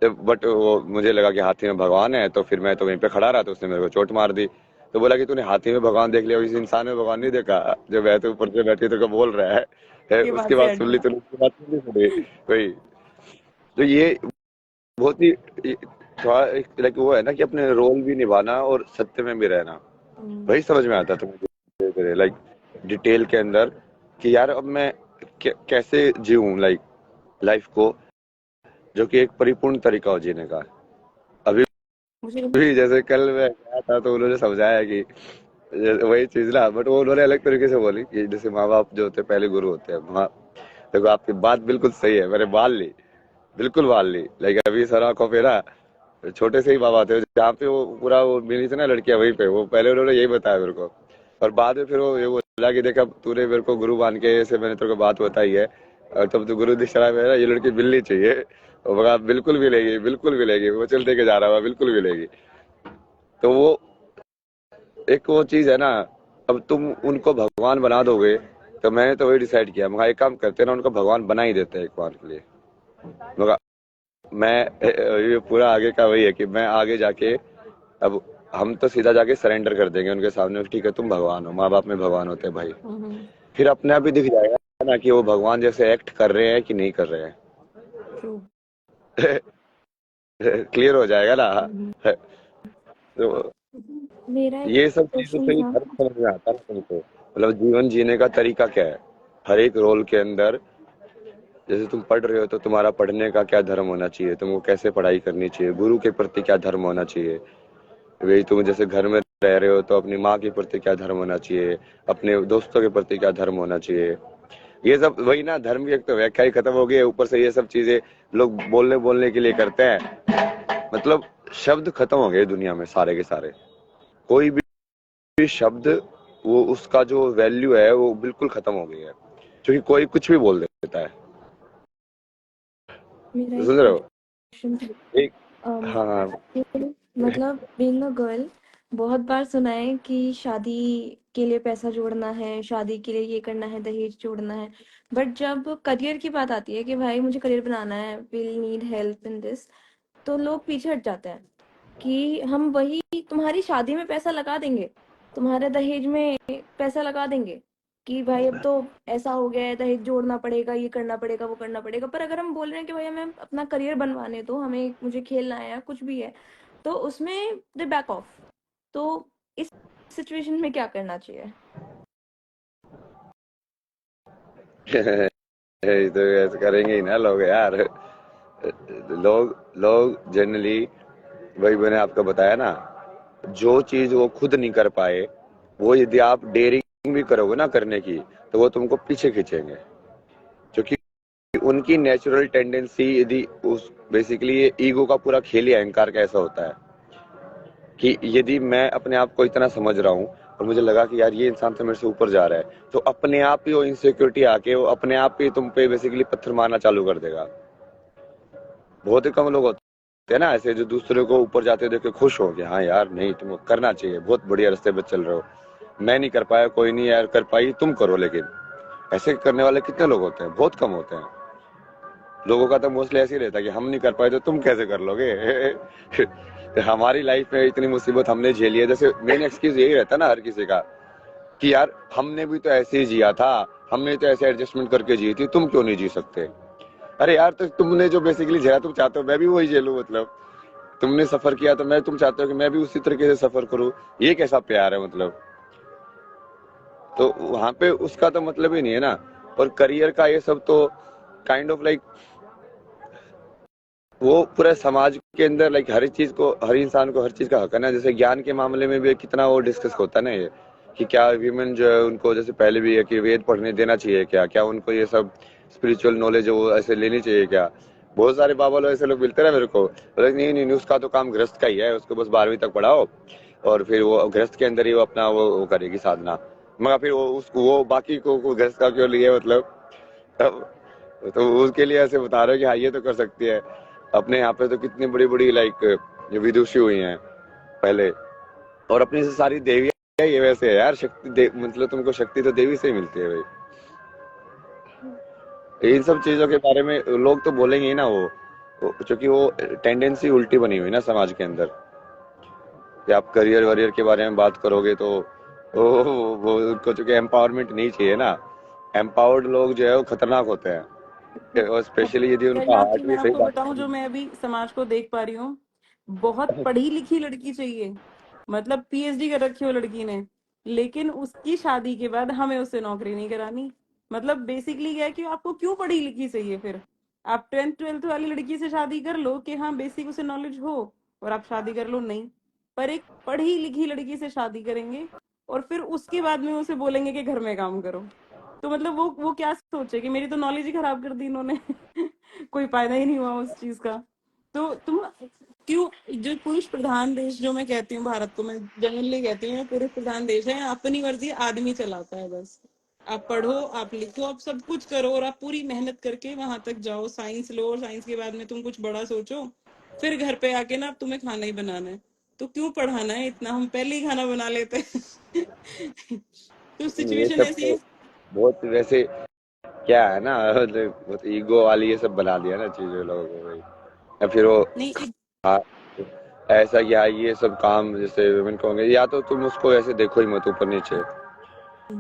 [SPEAKER 1] बट वो मुझे लगा कि हाथी में भगवान है, तो फिर मैं तो वहीं पे खड़ा रहा, तो उसने मेरे को चोट मार दी। तो बोला कि तूने हाथी में भगवान देख लिया, इस इंसान में भगवान नहीं देखा जो वह तो ऊपर से बैठी तेरे को बोल रहा है।
[SPEAKER 3] ये
[SPEAKER 1] उसके
[SPEAKER 3] बात से
[SPEAKER 1] बाद
[SPEAKER 3] हट
[SPEAKER 1] सुन ली
[SPEAKER 3] गया।
[SPEAKER 1] तूने, उसकी बात नहीं सुनी कोई। तो ये बहुत ही थोड़ा लाइक वो है ना कि अपने रोल भी निभाना और सत्य में भी रहना,
[SPEAKER 3] हम्म।
[SPEAKER 1] वही समझ में आता था मुझे लाइक डिटेल के अंदर, कि यार अब मैं कैसे जीऊं लाइक लाइफ को, जो कि एक परिपूर्ण तरीका हो जीने का। अभी
[SPEAKER 3] मुझे
[SPEAKER 1] भी जैसे कल मैं गया था तो उन्होंने समझाया कि वही चीज ना, बट वो उन्होंने अलग तरीके से बोली कि जैसे माँ बाप जो होते हैं पहले गुरु होते हैं। हाँ देखो आपकी बात बिल्कुल सही है, मैंने बाल ली, बिल्कुल बाल ली। लाइक अभी सर आंखों पे ना छोटे से ही बाबा थे, जहाँ पे वो पूरा वो मिली थी ना लड़कियां, वहीं पे वो पहले उन्होंने यही बताया मेरे को। और बाद में फिर वो ये बोला कि देख अब तूने मेरे को गुरु मान के, ऐसे मैंने तेरे को बात बताई है, और तब तो गुरु दिशा में है ना, ये लड़की मिलनी चाहिए। और बोला बिल्कुल मिलेगी, बिल्कुल मिलेगी, वो चल देके जा रहा हुआ, बिल्कुल मिलेगी। तो वो एक वो चीज है ना, अब तुम उनको भगवान बना दोगे तो मैंने तो वही डिसाइड किया, मगर एक काम करते हैं ना, उनका भगवान बना ही देते हैं एक बार के लिए। मगर मैं ये पूरा आगे का वही है कि मैं आगे जाके अब हम तो सीधा जाके सरेंडर कर देंगे उनके सामने, ठीक है तुम भगवान हो, माँ बाप में भगवान होते हैं भाई।
[SPEAKER 3] हम्म।
[SPEAKER 1] फिर अपने आप ही दिख जाएगा ना कि वो भगवान जैसे एक्ट कर रहे हैं कि नहीं कर रहे
[SPEAKER 3] ट्रू।
[SPEAKER 1] हैं। क्लियर हो जाएगा ना।
[SPEAKER 3] हम्म।
[SPEAKER 1] तो
[SPEAKER 2] मेरा एक
[SPEAKER 1] ये सब चीजों
[SPEAKER 2] क्वेश्चन
[SPEAKER 1] से ही
[SPEAKER 2] था।
[SPEAKER 1] फर्क समझ में आता है तुमको, मतलब जीवन जीने का तरीका क्या है हर एक रोल के अंदर। जैसे तुम पढ़ रहे हो तो तुम्हारा पढ़ने का क्या धर्म होना चाहिए, तुमको कैसे पढ़ाई करनी चाहिए, गुरु के प्रति क्या धर्म होना चाहिए। वही तुम जैसे घर में रह रहे हो तो अपनी माँ के प्रति क्या धर्म होना चाहिए, अपने दोस्तों के प्रति क्या धर्म होना चाहिए। ये सब वही ना, धर्म की एक तो व्याख्या ही खत्म हो गई है, ऊपर से ये सब चीजें लोग बोलने बोलने के लिए करते हैं। मतलब शब्द खत्म हो गए दुनिया में सारे के सारे। कोई भी शब्द, वो उसका जो वैल्यू है वो बिल्कुल खत्म हो गई है, क्योंकि कोई कुछ भी बोल देता है।
[SPEAKER 2] मेरा एक
[SPEAKER 1] सुन रहे हो?
[SPEAKER 2] क्वेश्चन था।
[SPEAKER 1] एक, हाँ।
[SPEAKER 2] आपने मतलब बीइंग अ गर्ल बहुत बार सुना है कि शादी के लिए पैसा जोड़ना है, शादी के लिए ये करना है, दहेज जोड़ना है। बट जब करियर की बात आती है कि भाई मुझे करियर बनाना है, will need help in this, तो लोग पीछे हट जाते हैं कि हम वही तुम्हारी शादी में पैसा लगा देंगे, तुम्हारे दहेज में पैसा लगा देंगे, कि भाई अब तो ऐसा हो गया है, दहेज जोड़ना पड़ेगा, ये करना पड़ेगा, वो करना पड़ेगा। पर अगर हम बोल रहे हैं कि भाई हमें अपना करियर बनवाने दो, हमें मुझे खेलना है या कुछ भी है, तो उसमें दे बैक ऑफ। तो इस सिचुएशन में क्या करना चाहिए?
[SPEAKER 1] ये तो ऐसे करेंगे ही ना लोग यार। लोग लोग जनरली, वही मैंने आपको बताया ना, जो चीज वो खुद नहीं कर पाए, वो यदि आप डेयरिंग भी करोगे ना करने की, तो वो तुमको पीछे खींचेंगे। क्योंकि उनकी नेचुरल टेंडेंसी, यदि उस बेसिकली ये ईगो का पूरा खेल ही अहंकार का ऐसा होता है कि यदि मैं अपने आप को इतना समझ रहा हूँ और मुझे लगा कि यार ये इंसान तो मेरे से ऊपर जा रहा है, तो अपने आप ही वो इनसिक्योरिटी आके वो अपने आप ही तुम पे बेसिकली पत्थर मारना चालू कर देगा। बहुत ही कम लोग होते हैं ना ऐसे जो दूसरे को ऊपर जाते देख के खुश हो गए, हाँ यार नहीं तुमको करना चाहिए, बहुत बढ़िया रास्ते पे चल रहे हो, मैं नहीं कर पाया, कोई नहीं यार कर पाई तुम करो। लेकिन ऐसे करने वाले कितने लोग होते हैं? बहुत कम होते हैं। लोगों का तो मोस्टली ऐसे ही रहता है कि हम नहीं कर पाए तो तुम कैसे कर लोगे। तो हमारी लाइफ में इतनी मुसीबत हमने झेली है, जैसे मेन एक्सक्यूज यही रहता है ना हर किसी का कि यार हमने भी तो ऐसे ही जिया था, हमने तो ऐसे एडजस्टमेंट करके जी थी, तुम क्यों नहीं जी सकते। अरे यार तो तुमने जो बेसिकली झेला तुम चाहते हो मैं भी वही झेलूं, मतलब तुमने सफर किया तो मैं, तुम चाहते हो कि मैं भी उसी तरीके से सफर करूं, ये कैसा प्यार है मतलब। तो वहां पे उसका तो मतलब ही नहीं है ना। और करियर का ये सब तो काइंड ऑफ लाइक, वो पूरा समाज के अंदर लाइक हर चीज को, हर इंसान को हर चीज का हक है ना। जैसे ज्ञान के मामले में भी कितना वो डिस्कस होता है ना ये, कि क्या वीमेन जो है उनको, जैसे पहले भी है कि वेद पढ़ने देना चाहिए क्या, क्या उनको ये सब स्पिरिचुअल नॉलेज है वो ऐसे लेनी चाहिए क्या। बहुत सारे बाबा लोग ऐसे लोग मिलते ना मेरे को, बोले नहीं नहीं नहीं, उसका तो काम गृहस्थ का ही है, उसको बस 12वीं तक पढ़ाओ और फिर वो गृहस्थ के अंदर ही वो अपना वो करेगी साधना। मगर फिर वो उसको वो बाकी को गृहस्थ का क्यों लिए मतलब। तब तो उसके लिए ऐसे बता रहे हो कि हाँ ये तो कर सकती है। अपने यहाँ पे तो कितनी बड़ी बड़ी लाइक विदुषी हुई हैं पहले, और अपनी से सारी देवियां ये वैसे है यार, मतलब तुमको शक्ति तो देवी से ही मिलती है भाई। इन सब चीजों के बारे में लोग तो बोलेंगे ही ना, क्योंकि वो टेंडेंसी उल्टी बनी हुई ना समाज के अंदर, कि आप करियर वरियर के बारे में बात करोगे तो वो उनको चूंकि एम्पावरमेंट नहीं चाहिए ना। एम्पावर्ड लोग जो है वो खतरनाक होते हैं, और स्पेशली यदि
[SPEAKER 3] यार
[SPEAKER 1] उनका
[SPEAKER 3] बाकी
[SPEAKER 1] हार्ट
[SPEAKER 3] मैं
[SPEAKER 1] भी सही
[SPEAKER 3] आपको
[SPEAKER 1] बात
[SPEAKER 3] बताऊं, जो मैं अभी समाज को देख पा रही हूँ, बहुत पढ़ी लिखी लड़की चाहिए, मतलब पीएचडी कर रखी हो लड़की ने, लेकिन उसकी शादी के बाद हमें उससे नौकरी नहीं करानी। मतलब बेसिकली क्या है कि आपको क्यों पढ़ी लिखी चाहिए फिर? आप 10th 12th वाली लड़की से शादी कर लो कि हाँ बेसिक उसे नॉलेज हो, और आप शादी कर लो, नहीं। पर एक पढ़ी लिखी लड़की से शादी करेंगे और फिर उसके बाद में उसे बोलेंगे कि घर में काम करो। तो मतलब वो क्या सोचे कि मेरी तो नॉलेज ही खराब कर दी इन्होंने। कोई फायदा ही नहीं हुआ उस चीज का। तो तुम क्यों, जो पुरुष प्रधान देश जो मैं कहती हूँ भारत को, मैं जनरली कहती हूँ पुरुष प्रधान देश है, अपनी मर्जी आदमी चलाता है बस। आप पढ़ो, आप लिखो, आप सब कुछ करो, और आप पूरी मेहनत करके वहां तक जाओ, साइंस लो, और साइंस के बाद में तुम कुछ बड़ा सोचो, फिर घर पे आके ना तुम्हें खाना ही बनाना है। तो क्यों पढ़ाना है इतना, हम पहले ही खाना बना लेते हैं। तो
[SPEAKER 1] ये
[SPEAKER 3] सिचुएशन
[SPEAKER 1] सब
[SPEAKER 3] ऐसी
[SPEAKER 1] तो
[SPEAKER 3] है।
[SPEAKER 1] बहुत वैसे क्या है ना, बहुत ईगो वाली ये सब बना दिया ना चीजें लोगों को भाई। या फिर वो
[SPEAKER 3] नहीं
[SPEAKER 1] हाँ, ऐसा कि हाँ ये सब काम जैसे वुमेन को होंगे, या तो तुम उसको ऐसे देखो ही मत ऊपर नीचे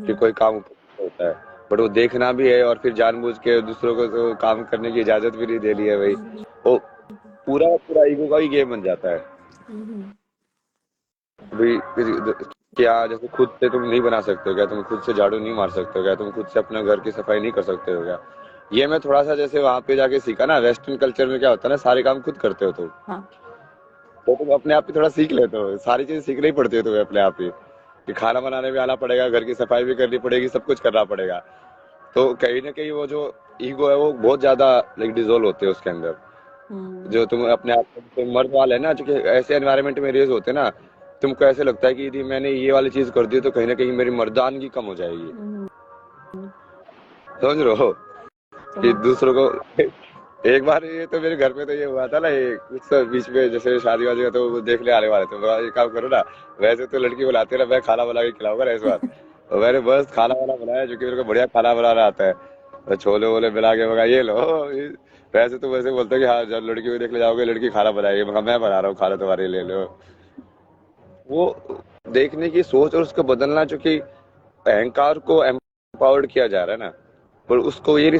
[SPEAKER 1] कि कोई काम ऊपर नीचे होता है, बट वो देखना भी है और फिर जानबूझ के दूसरों को तो काम करने की इजाजत भी नहीं देनी है भाई। वो पूरा पूरा ईगो का ही गेम बन जाता है भाई। क्या जैसे खुद से तुम नहीं बना सकते हो क्या, तुम खुद से झाड़ू नहीं मार सकते हो क्या, तुम खुद से अपना घर की सफाई नहीं कर सकते हो क्या। ये मैं थोड़ा सा जैसे वहां पे जाके सीखा ना, वेस्टर्न कल्चर में क्या होता है ना, सारे काम खुद करते हो तुम,
[SPEAKER 3] हाँ
[SPEAKER 1] तो तुम अपने आप ही थोड़ा सीख लेते हो, सारी चीजें सीखनी ही पड़ती है तुम्हें अपने आप ही, कि खाना बनाने भी आना पड़ेगा, घर की सफाई भी करनी पड़ेगी, सब कुछ करना पड़ेगा। तो कहीं ना कहीं वो जो ईगो है वो बहुत ज्यादा लाइक डिजोल्व होते हैं उसके अंदर। जो तुम अपने आप तुम मर्द वाले है ना, क्योंकि ऐसे एनवायरनमेंट में रेज होते हैं ना, तुमको ऐसे लगता है कि यदि मैंने ये वाली चीज कर दी तो कहीं ना कहीं मेरी मर्दानगी कम हो जाएगी। समझ रहे हो कि
[SPEAKER 3] समझ
[SPEAKER 1] दूसरों को एक बार ये तो मेरे घर पे तो ये हुआ था ना, ये कुछ तो बीच में जैसे शादी वादी का तो वो देखने आने वाले थे, मैं बोला, ये काम करो ना, वैसे तो लड़की बुलाते हैं ना, मैं खाना बना के खिलाऊंगा ना इस बार। और मैंने बस खाना वाना बनाया, जो कि मेरे को बढ़िया खाना बनाना आता है, और छोले वोले मिला के मगा ये लो। वैसे तो वैसे बोलते हैं कि हाँ जब लड़की को देखने जाओगे लड़की खाना बनाएगी, मगर मैं बना रहा हूँ खाना, तुम्हारे लिए ले लो। वो देखने की सोच और उसको बदलना, जो कि अहंकार को एम्पावर्ड किया जा रहा है ना, पर उसको ये नहीं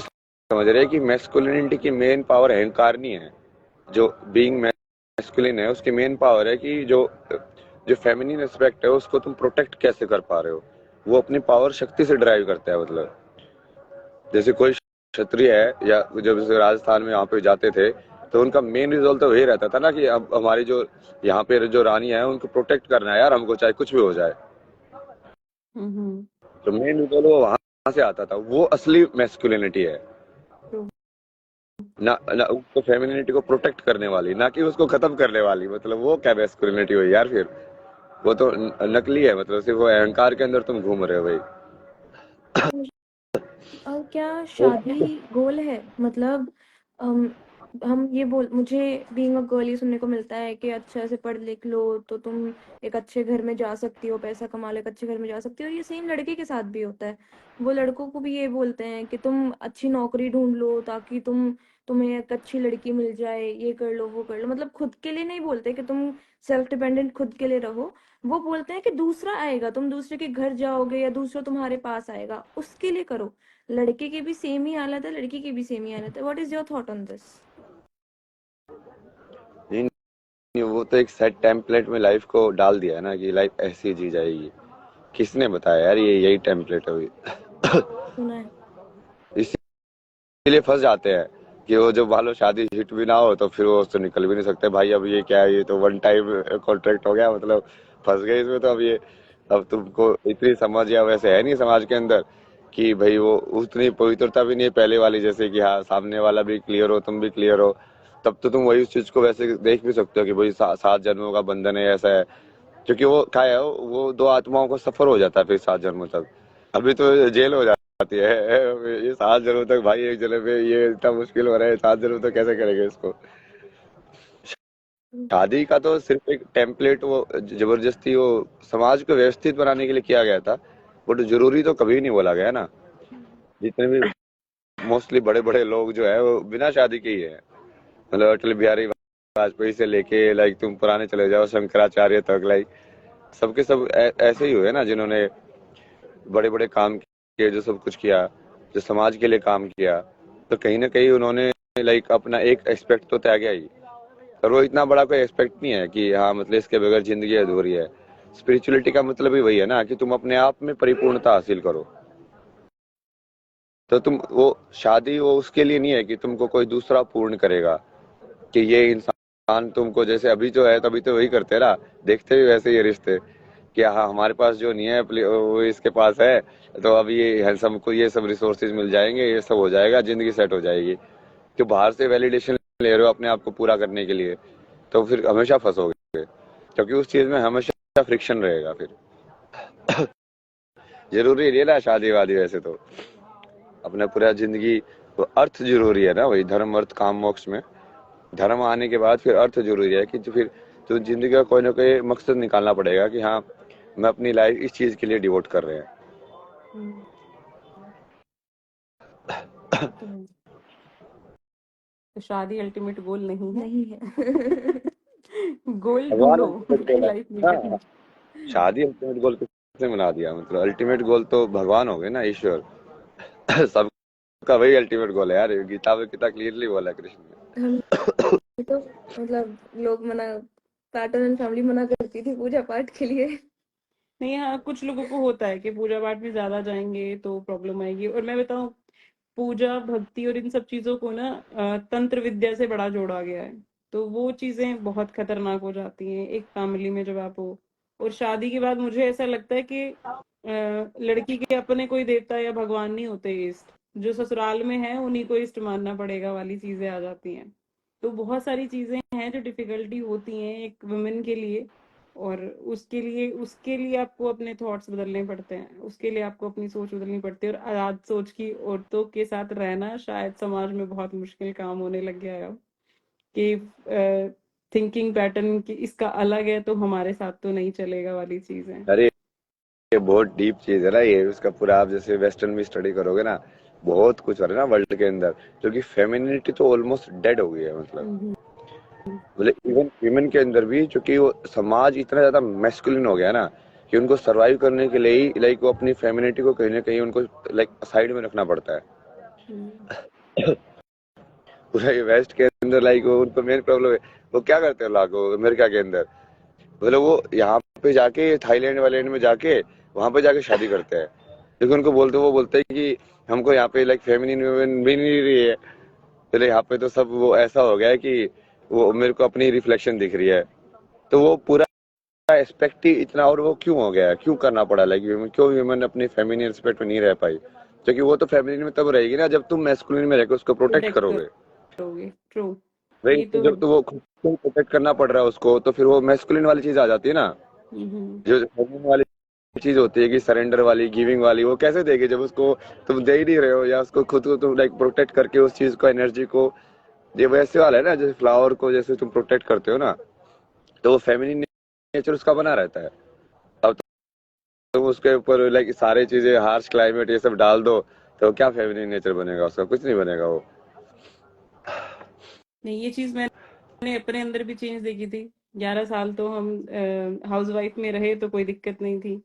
[SPEAKER 1] समझ रहे कि मैस्कुलिनिटी की मेन पावर अहंकार नहीं है। जो बीइंग मैस्कुलिन है उसकी मेन पावर है कि जो जो फेमिनिन एस्पेक्ट है उसको तुम प्रोटेक्ट कैसे कर पा रहे हो। वो अपनी पावर शक्ति से ड्राइव करता है। मतलब जैसे कोई क्षत्रिय है, या जब जैसे राजस्थान में यहाँ पे जाते थे, तो उनका मेन रिजल्ट तो वही रहता था ना कि अब हमारी जो यहाँ पे जो रानी है उनको प्रोटेक्ट करना है यार, हमको चाहे कुछ भी हो जाए। तो मेन रिजल्ट वो वहां से आता था, वो असली मैस्कुलिनिटी है ना, ना उसको फेमिनिटी को प्रोटेक्ट करने वाली, ना कि उसको खत्म करने वाली। मतलब वो क्या मैस्कुलिनिटी हुई यार फिर, वो तो नकली है। मतलब सिर्फ वो अहंकार के अंदर तुम घूम रहे हो भाई।
[SPEAKER 2] और क्या
[SPEAKER 1] वो
[SPEAKER 2] शादी गोल है? मतलब हम हम ये बोल मुझे बीइंग अ गर्ल ये सुनने को मिलता है कि अच्छा से पढ़ लिख लो तो तुम एक अच्छे घर में जा सकती हो, पैसा कमा लो एक अच्छे घर में जा सकती हो। ये सेम लड़के के साथ भी होता है। वो लड़कों को भी ये बोलते हैं कि तुम अच्छी नौकरी ढूंढ लो ताकि तुम्हें एक अच्छी लड़की मिल जाए, ये कर लो वो कर लो। मतलब खुद के लिए नहीं बोलते कि तुम सेल्फ डिपेंडेंट खुद के लिए रहो। वो बोलते हैं कि दूसरा आएगा, तुम दूसरे के घर जाओगे या दूसरा तुम्हारे पास आएगा, उसके लिए करो। लड़के की भी सेम ही हालत है, लड़की की भी सेम ही हालत है। What is your thought on this?
[SPEAKER 1] नहीं, नहीं, वो तो एक सेट टेम्पलेट में लाइफ को डाल दिया है ना कि लाइफ ऐसी जी जाएगी। किसने बताया यार ये यही टेम्पलेट है भाई।
[SPEAKER 2] सुना है।
[SPEAKER 1] इसीलिए फंस जाते हैं कि वो जब मान लो शादी हिट भी ना हो तो फिर वो उससे निकल भी नहीं सकते भाई। अब ये क्या है, ये तो वन टाइम कॉन्ट्रैक्ट हो गया, मतलब फंस गए इसमें। तो अब ये, अब तुमको इतनी समझ या वैसे है नहीं समाज के अंदर कि भाई वो उतनी पवित्रता भी नहीं है पहले वाली, जैसे कि हाँ सामने वाला भी क्लियर हो तुम भी क्लियर हो, तब तो तुम वही उस चीज को वैसे देख भी सकते हो कि भाई 7 जन्मों का बंधन है, ऐसा है। क्योंकि वो क्या है, वो दो आत्माओं को सफर हो जाता है फिर 7 जन्मों तक। अभी तो जेल हो जाती है। ये 7 जन्मों तक भाई, एक जन्म में ये इतना मुश्किल हो रहा है, 7 जन्मों तक कैसे करेंगे इसको। शादी का तो सिर्फ एक टेम्पलेट, वो जबरदस्ती वो समाज को व्यवस्थित बनाने के लिए किया गया था, बट जरूरी तो कभी नहीं बोला गया ना। जितने भी मोस्टली बड़े बड़े लोग जो है वो बिना शादी के ही है। मतलब अटल बिहारी वाजपेयी से लेके लाइक तुम पुराने चले जाओ शंकराचार्य तक, लाइक सबके सब ऐसे ही हुए ना, जिन्होंने बड़े बड़े काम किए, जो सब कुछ किया, जो समाज के लिए काम किया। तो कहीं ना कहीं उन्होंने लाइक अपना एक एस्पेक्ट तो त्यागा ही। और वो इतना बड़ा कोई एस्पेक्ट नहीं है कि हाँ मतलब इसके बगैर जिंदगी अधूरी है। स्पिरिचुअलिटी का मतलब ही वही है ना कि तुम अपने आप में परिपूर्णता हासिल करो। तो तुम वो शादी वो उसके लिए नहीं है कि तुमको कोई दूसरा पूर्ण करेगा, कि ये इंसान तुमको जैसे अभी जो है तभी तो वही करते हैं ना, देखते भी वैसे ये रिश्ते कि हाँ हमारे पास जो नहीं है वो इसके पास है, तो अब ये हमको ये सब रिसोर्सेज मिल जाएंगे, ये सब हो जाएगा, जिंदगी सेट हो जाएगी। तो बाहर से वैलिडेशन ले रहे हो अपने आप को पूरा करने के लिए, तो फिर हमेशा फंसोगे, क्योंकि उस चीज में हमेशा फ्रिक्शन रहेगा फिर। जरूरी नहीं है ना शादी वादी, वैसे तो अपना पूरा जिंदगी, तो अर्थ जरूरी है ना, वही धर्म अर्थ काम मोक्ष में धर्म आने के बाद फिर अर्थ जरूरी है कि तो फिर तो जिंदगी का कोई ना कोई मकसद निकालना पड़ेगा कि हाँ मैं अपनी लाइफ इस चीज के लिए डिवोट कर रहे हैं।
[SPEAKER 3] तो है। तो शादी अल्टीमेट गोल नहीं है,
[SPEAKER 2] नहीं है।
[SPEAKER 3] गोल
[SPEAKER 1] भगवान
[SPEAKER 3] ढूंढो
[SPEAKER 1] अल्टीमेट
[SPEAKER 3] अपनी
[SPEAKER 1] गोल है
[SPEAKER 3] लाइफ में
[SPEAKER 1] ना।
[SPEAKER 3] कहीं।
[SPEAKER 1] शादी अल्टीमेट गोल किसने बना दिया, मतलब अल्टीमेट गोल तो भगवान हो गए ना, ईश्वर। सबका वही अल्टीमेट गोल है यार, ये गीता में कितना क्लियरली बोला है कृष्ण
[SPEAKER 2] हम तो मतलब लोग मना, पैटर्न एंड फैमिली मना करती थी पूजा पाठ के लिए।
[SPEAKER 3] नहीं, हाँ, कुछ लोगों को होता है कि पूजा पाठ में ज्यादा जाएंगे तो प्रॉब्लम आएगी। और मैं बताऊं, पूजा भक्ति और इन सब चीजों को ना तंत्र विद्या से बड़ा जोड़ा गया है। तो वो चीजें बहुत खतरनाक हो जाती हैं एक फैमिली में जब आप हो। और शादी के बाद मुझे ऐसा लगता है कि लड़की के अपने कोई देवता या भगवान नहीं होते इष्ट, जो ससुराल में है उन्हीं को इष्ट मानना पड़ेगा वाली चीजें आ जाती हैं। तो बहुत सारी चीजें हैं जो डिफिकल्टी होती हैं एक वुमेन के लिए। और उसके लिए आपको अपने थॉट्स बदलने पड़ते हैं, उसके लिए आपको अपनी सोच बदलनी पड़ती है। और आजाद सोच की औरतों के साथ रहना शायद समाज में बहुत मुश्किल काम होने लग गया है अब, कि थिंकिंग पैटर्न की इसका अलग है तो हमारे साथ तो नहीं चलेगा वाली चीज है।
[SPEAKER 1] अरे ये बहुत डीप चीज है ना, ये उसका पूरा आप जैसे वेस्टर्न में स्टडी करोगे ना, बहुत कुछ हो रहा है ना वर्ल्ड के अंदर, क्योंकि फेमिनिटी तो ऑलमोस्ट डेड हो गई है,
[SPEAKER 3] हम्म,
[SPEAKER 1] मतलब इवन विमेन के अंदर भी, क्योंकि वो समाज इतना ज्यादा मैस्कुलिन हो गया ना, कि उनको सरवाइव करने के लिए ही लाइक वो अपनी फेमिनिटी को कहीं ना कहीं उनको लाइक साइड में रखना पड़ता है।
[SPEAKER 3] हम्म,
[SPEAKER 1] पूरा ये वेस्ट के अंदर लाइक वो उनको मेन प्रॉब्लम है, वो क्या करते हैं लोग अमेरिका के अंदर, मतलब वो यहाँ पे जाके थाईलैंड वालैंड में जाके वहां पे जाके शादी करते हैं, लेकिन उनको बोलते, वो बोलते हैं कि हमको यहाँ पे लाइक फेमिनिन वुमेन भी नहीं रही है, चले यहाँ पे तो सब वो ऐसा हो गया है कि वो मेरे को अपनी रिफ्लेक्शन दिख रही है। तो वो पूरा एस्पेक्ट ही इतना, और वो क्यों हो गया है, क्यों करना पड़ा, लाइक क्यों ह्यूमन अपनी फेमिनिन एस्पेक्ट में नहीं रह पाई, क्योंकि वो तो फेमिनिन में तब रहेगी ना जब तुम मैस्कुलिन में रहकर उसको प्रोटेक्ट
[SPEAKER 3] प्रोटेक्ट
[SPEAKER 1] करोगे।
[SPEAKER 3] करोगे, ट्रू।
[SPEAKER 1] वही
[SPEAKER 3] ये
[SPEAKER 1] तो,
[SPEAKER 3] तो है।
[SPEAKER 1] जब तो वो खुद को प्रोटेक्ट करना पड़ रहा है उसको, तो फिर वो मैस्कुलिन वाली चीज आ जाती है ना,
[SPEAKER 3] हम्म,
[SPEAKER 1] जो फेमिनिन वाली चीज होती है कि सरेंडर वाली, गिविंग वाली, वो कैसे देगी जब उसको तुम दे ही नहीं रहे हो, या उसको खुद को तुम लाइक प्रोटेक्ट करके उस चीज को, एनर्जी को, ये वैसे वाला है ना, जैसे फ्लावर को जैसे तुम प्रोटेक्ट करते हो ना, तो वो फेमिनिन नेचर उसका बना रहता है। अब तुम उसके ऊपर लाइक सारे चीजें, हार्श क्लाइमेट ये सब डाल दो, तो क्या फेमिनिन नेचर बनेगा उसका, कुछ नहीं बनेगा वो।
[SPEAKER 3] नहीं, ये चीज मैंने अपने अंदर भी चेंज देखी थी। 11 साल तो हम हाउस वाइफ में रहे तो कोई दिक्कत नहीं थी।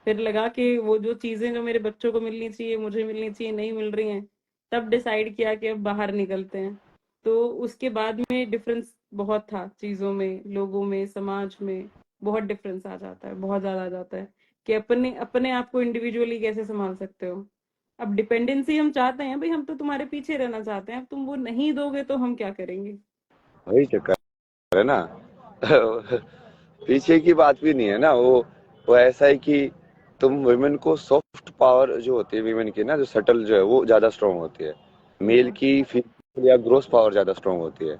[SPEAKER 3] फिर लगा कि वो जो चीजें जो मेरे बच्चों को मिलनी चाहिए, मुझे मिलनी चाहिए, नहीं मिल रही हैं। तब डिसाइड किया कि अब बाहर निकलते हैं। तो उसके बाद में डिफरेंस बहुत था, चीजों में, लोगों में, समाज में बहुत डिफरेंस आ जाता है, बहुत ज्यादा आ जाता है। कि अपने अपने आप को इंडिविजुअली कैसे संभाल सकते हो। अब डिपेंडेंसी हम चाहते हैं, भाई हम तो तुम्हारे पीछे रहना चाहते हैं, अब तुम वो नहीं दोगे तो हम क्या करेंगे।
[SPEAKER 1] वही चक्कर है ना। पीछे की बात भी नहीं है ना, वो ऐसा है कि तुम वुमेन को सॉफ्ट पावर जो होती है वीमेन की ना, जो सटल जो है वो ज्यादा स्ट्रांग होती है, मेल
[SPEAKER 3] हाँ।
[SPEAKER 1] की फिजिकल या ग्रोस पावर ज्यादा स्ट्रांग होती है,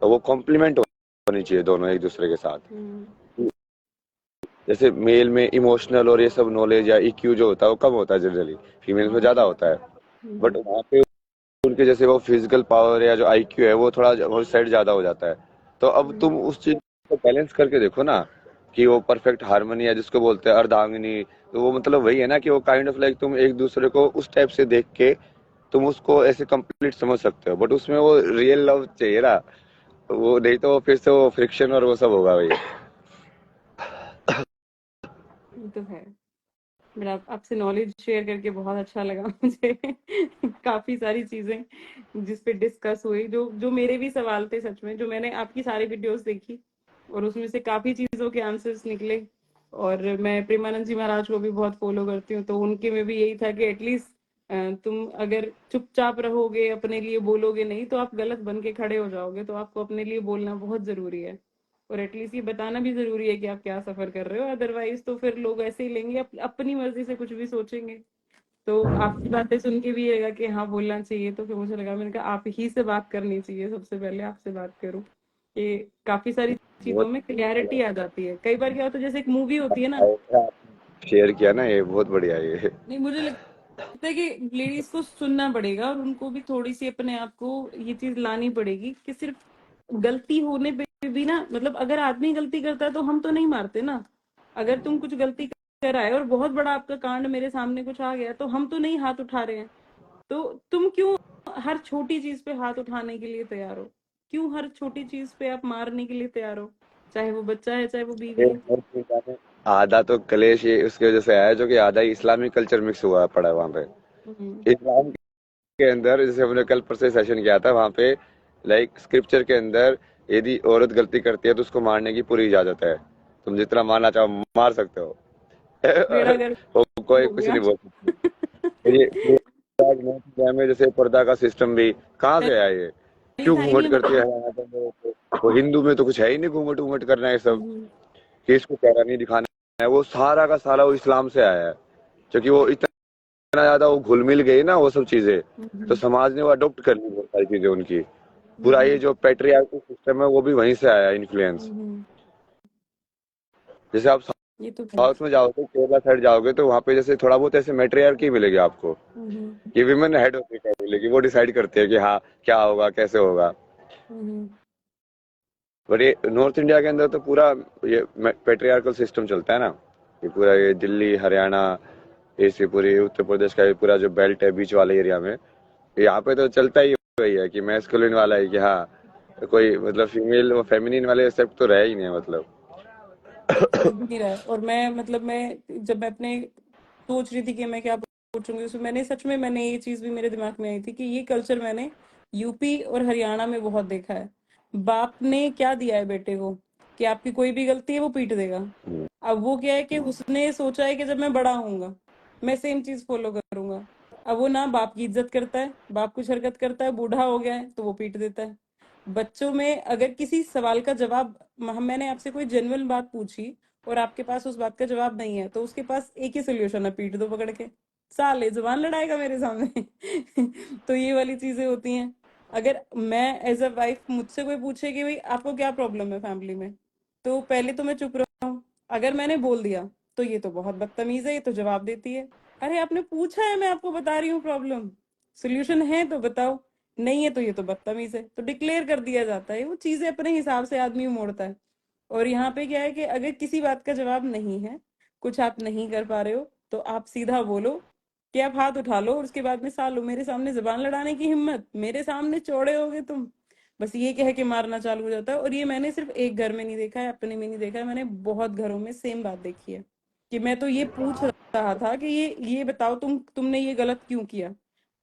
[SPEAKER 1] तो वो कॉम्प्लीमेंट होनी चाहिए दोनों एक दूसरे के साथ।
[SPEAKER 3] हम्म,
[SPEAKER 1] जैसे मेल में इमोशनल और ये सब नॉलेज या ईक्यू जो होता है वो कम होता है जनरली, फीमेल में ज्यादा होता है, बट
[SPEAKER 3] हम्म,
[SPEAKER 1] वहाँ पे उनके जैसे वो फिजिकल पावर या जो आईक्यू है वो थोड़ा वो साइड ज्यादा हो जाता है। तो अब
[SPEAKER 3] हम्म,
[SPEAKER 1] तुम उस चीज को बैलेंस करके देखो ना, कि वो परफेक्ट हार्मनी है जिसको बोलते हैं अर्धांगिनी, तो वो मतलब वही है ना, कि वो काइंड ऑफ लाइक तुम एक दूसरे को उस टाइप से देख के तुम उसको ऐसे कंप्लीट समझ सकते हो, बट उसमें वो रियल लव चाहिए ना, वो नहीं तो फिर से वो फ्रिक्शन और वो सब होगा भाई।
[SPEAKER 3] ये तो है। मेरा आपसे नॉलेज शेयर करके बहुत अच्छा लगा मुझे। काफी सारी चीजें जिस पे डिस्कस हुई, जो जो मेरे भी सवाल थे सच में, जो मैंने आपकी सारी वीडियोस देखी और उसमें से काफी चीजों के आंसर्स निकले। और मैं प्रेमानंद जी महाराज को भी बहुत फॉलो करती हूँ, तो उनके में भी यही था कि एटलीस्ट तुम अगर चुपचाप रहोगे, अपने लिए बोलोगे नहीं, तो आप गलत बन के खड़े हो जाओगे। तो आपको अपने लिए बोलना बहुत जरूरी है। और एटलीस्ट ये बताना भी जरूरी है कि आप क्या सफर कर रहे हो, अदरवाइज तो फिर लोग ऐसे ही लेंगे, अपनी मर्जी से कुछ भी सोचेंगे। तो आपकी बातें सुन के भी ये लगा कि हाँ बोलना चाहिए। तो फिर मुझे लगा, मैंने कहा आप ही से बात करनी चाहिए, सबसे पहले आपसे बात करूं कि काफी सारी चीजों
[SPEAKER 1] बहुत
[SPEAKER 3] में क्लैरिटी आ जाती है। कई बार क्या होता है, जैसे एक मूवी होती है ना।
[SPEAKER 1] शेयर किया ना, ये बहुत बढ़िया है ये।
[SPEAKER 3] नहीं, मुझे लगता है कि लेडीज को सुनना पड़ेगा और उनको भी थोड़ी सी अपने आप को ये चीज लानी पड़ेगी कि सिर्फ गलती होने पे भी ना, मतलब अगर आदमी गलती करता है तो हम तो नहीं मारते ना। अगर तुम कुछ गलती कर आए और बहुत बड़ा आपका कांड मेरे सामने कुछ आ गया, तो हम तो नहीं हाथ उठा रहे हैं। तो तुम क्यों हर छोटी चीज पे हाथ उठाने के लिए तैयार हो? क्यों हर छोटी चीज पे आप मारने के लिए तैयार हो? चाहे वो बच्चा है, चाहे वो बीवी है।
[SPEAKER 1] आधा तो कलेश ये उसकी वजह से आया है, जो कि आधा ही इस्लामिक कल्चर मिक्स हुआ पड़ा है वहां पे।
[SPEAKER 3] हम्म।
[SPEAKER 1] इस्लाम के अंदर, जैसे हमने कल परसों सेशन किया था वहां पे, लाइक स्क्रिप्चर के अंदर यदि औरत गलती करती है तो उसको मारने की पूरी इजाजत है। तुम जितना मारना चाहो मार सकते हो।
[SPEAKER 3] बेड़ा गर्क
[SPEAKER 1] वो कोई
[SPEAKER 3] हो
[SPEAKER 1] कुछ
[SPEAKER 3] गया।
[SPEAKER 1] नहीं बोल सकता। तो ये आज नॉर्थ इंडिया में जैसे पर्दा का सिस्टम भी कहाँ से आया ये?
[SPEAKER 3] पहले
[SPEAKER 1] क्यों
[SPEAKER 3] था ही
[SPEAKER 1] घूंघट
[SPEAKER 3] नहीं
[SPEAKER 1] करती है
[SPEAKER 3] हमारे।
[SPEAKER 1] हरियाणा के अंदर? वो हिंदू में तो कुछ है ही नहीं घूंघट घूंघट करना है सब,
[SPEAKER 3] हम्म।
[SPEAKER 1] कि इसको चेहरा नहीं दिखाना है। वो सारा का सारा वो इस्लाम से आया है, क्योंकि वो इतना ज्यादा वो घुल मिल गई ना वो सब चीजें, तो
[SPEAKER 3] हम्म।
[SPEAKER 1] समाज ने वो अडॉप्ट कर ली बहुत सारी चीजें उनकी। पूरा ये
[SPEAKER 3] हम्म।
[SPEAKER 1] जो पैट्रियार्की सिस्टम है वो भी वहीं से आया इन्फ्लुएंस।
[SPEAKER 3] हम्म।
[SPEAKER 1] जैसे आप
[SPEAKER 3] ये तो है।
[SPEAKER 1] साउथ में जाओगे, केरला साइड जाओगे, तो वहां पे जैसे थोड़ा बहुत ऐसे मैट्रियार्की मिलेगी आपको,
[SPEAKER 3] हम्म।
[SPEAKER 1] कि विमेन हेड होती है मिलेगी, वो डिसाइड करती है कि हाँ क्या होगा कैसे होगा।
[SPEAKER 3] हम्म।
[SPEAKER 1] बट ये नॉर्थ इंडिया के अंदर तो पूरा ये पेट्रियार्कल सिस्टम चलता है ना। ये पूरा ये दिल्ली हरियाणा, ऐसे पूरी उत्तर प्रदेश का ये पूरा जो बेल्ट है बीच वाले एरिया में, यहाँ पे तो चलता ही वही है कि मैस्कुलिन वाला है, कि हाँ कोई मतलब फीमेल फेमिनिन वाले एक्सेप्ट तो रह ही नहीं है मतलब।
[SPEAKER 3] ये तो लग नहीं रहा है। और मैं मतलब मैं जब मैं अपने सोच रही थी कि मैं क्या पूछूंगी, उसमें मैंने ये चीज भी मेरे दिमाग में आई थी कि ये कल्चर मैंने यूपी और हरियाणा में बहुत देखा है। बाप ने क्या दिया है बेटे को कि आपकी कोई भी गलती है वो पीट देगा। अब वो क्या है कि उसने सोचा है कि जब मैं बड़ा होऊंगा मैं सेम चीज फॉलो करूंगा। अब वो ना बाप की इज्जत करता है, बाप कुछ हरकत करता है, बूढ़ा हो गया है तो वो पीट देता है। बच्चों में अगर किसी सवाल का जवाब, मैंने आपसे कोई जेन्युइन बात पूछी और आपके पास उस बात का जवाब नहीं है, तो उसके पास एक ही सोल्यूशन है, पीट दो पकड़ के। साले जुबान लड़ाएगा मेरे सामने। तो ये वाली चीजें होती हैं। अगर मैं एज अ वाइफ मुझसे कोई पूछे कि भाई आपको क्या प्रॉब्लम है फैमिली में, तो पहले तो मैं चुप रहूं। अगर मैंने बोल दिया तो ये तो बहुत बदतमीज है, ये तो जवाब देती है। अरे आपने पूछा है, मैं आपको बता रही हूँ प्रॉब्लम, सोल्यूशन है तो बताओ, नहीं है तो ये तो बदतमीज है, तो डिक्लेयर कर दिया जाता है। वो चीजें अपने हिसाब से आदमी मोड़ता है। और यहाँ पे क्या है कि अगर किसी बात का जवाब नहीं है, कुछ आप नहीं कर पा रहे हो, तो आप सीधा बोलो कि आप हाथ उठा लो, और उसके बाद में सालो मेरे सामने जबान लड़ाने की हिम्मत, मेरे सामने चौड़े होगे तुम, बस ये कह के मारना चालू हो जाता है। और ये मैंने सिर्फ एक घर में नहीं देखा है, अपने में नहीं देखा है, मैंने बहुत घरों में सेम बात देखी है। कि मैं तो ये पूछ रहा था कि ये बताओ तुमने ये गलत क्यों किया।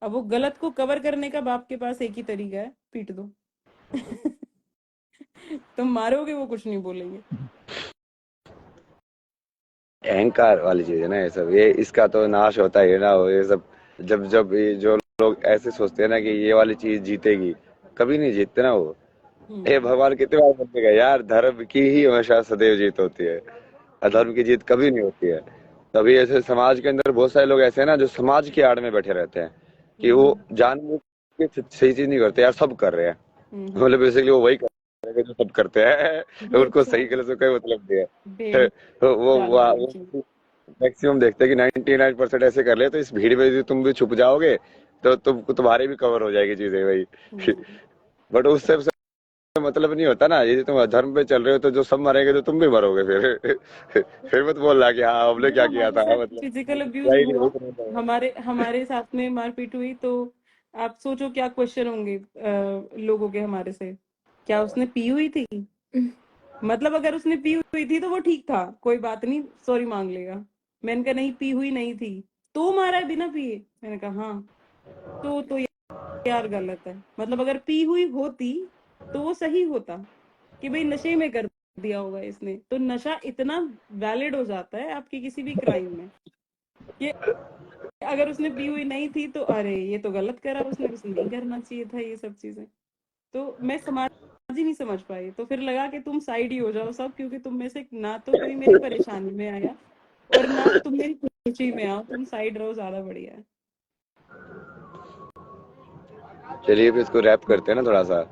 [SPEAKER 3] अब वो गलत को कवर करने का बाप के पास एक ही तरीका है, पीट दो। तुम मारोगे वो कुछ नहीं बोलेंगे।
[SPEAKER 1] अहंकार वाली चीज है ना ये सब, ये इसका तो नाश होता ही है ना ये सब। जब जब ये जो लोग ऐसे सोचते हैं ना कि ये वाली चीज जीतेगी, कभी नहीं जीतते ना वो। ये
[SPEAKER 3] हम्म।
[SPEAKER 1] भगवान कितने बार बोलेगा यार, धर्म की ही हमेशा सदैव जीत होती है, अधर्म की जीत कभी नहीं होती है। तभी ऐसे समाज के अंदर बहुत सारे लोग ऐसे हैं ना, जो समाज की आड़ में बैठे रहते हैं, कि वो
[SPEAKER 3] हम्म।
[SPEAKER 1] जानबूझ के सही चीज नहीं करते यार, सब कर रहे हैं।
[SPEAKER 3] हम्म।
[SPEAKER 1] मतलब बेसिकली वो वही कर रहे हैं जो सब करते हैं।
[SPEAKER 3] ये
[SPEAKER 1] उनको
[SPEAKER 3] तो
[SPEAKER 1] सही गलत से कोई मतलब नहीं है।
[SPEAKER 3] भेड़
[SPEAKER 1] तो
[SPEAKER 3] चाल वाली
[SPEAKER 1] वो
[SPEAKER 3] चीज।
[SPEAKER 1] मैक्सिमम देखते हैं कि 99% ऐसे कर ले, तो इस भीड़ में यदि तुम भी छुप जाओगे तो तुम्हारी भी कवर हो जाएगी चीजें भाई।
[SPEAKER 3] हम्म।
[SPEAKER 1] बट उससे मतलब नहीं होता ना, यदि तुम अधर्म पे चल रहे हो तो जो सब मरेंगे तो तुम भी मरोगे फिर। फिर मत बोल रहा कि हाँ हमने
[SPEAKER 3] जब
[SPEAKER 1] क्या किया
[SPEAKER 3] हमारे
[SPEAKER 1] था,
[SPEAKER 3] साथ
[SPEAKER 1] मतलब
[SPEAKER 3] फिजिकल अब्यूज
[SPEAKER 1] क्या ही नहीं
[SPEAKER 3] हुआ,
[SPEAKER 1] हुई तुम्हें।
[SPEAKER 3] हमारे हमारे साथ में मारपीट हुई, तो आप सोचो क्या क्वेश्चन होंगे लोगों के हमारे से। क्या उसने पी हुई थी? मतलब अगर उसने पी हुई थी तो वो ठीक था, कोई बात नहीं, सॉरी मांग लेगा। मैंने कहा नहीं, पी हुई नहीं थी तो मारा है बिना पिए। मैंने कहा हाँ, तो यार गलत है। मतलब अगर पी हुई होती तो वो सही होता, कि भाई नशे में कर दिया होगा इसने, तो नशा इतना वैलिड हो जाता है आपकी किसी भी क्राइम में, कि अगर उसने पी हुई नहीं थी तो अरे ये तो गलत करा उसने, उसे नहीं करना चाहिए था ये सब चीजें। तो मैं समाज ही नहीं समझ पाई, तो फिर लगा कि तुम साइड ही हो जाओ सब, क्योंकि तुम में से ना तो कोई मेरी परेशानी में आया और ना तुम मेरी खुशी में आओ, तुम साइड रहो, ज्यादा बढ़िया है।
[SPEAKER 1] चलिए फिर इसको रैप करते हैं ना थोड़ा सा,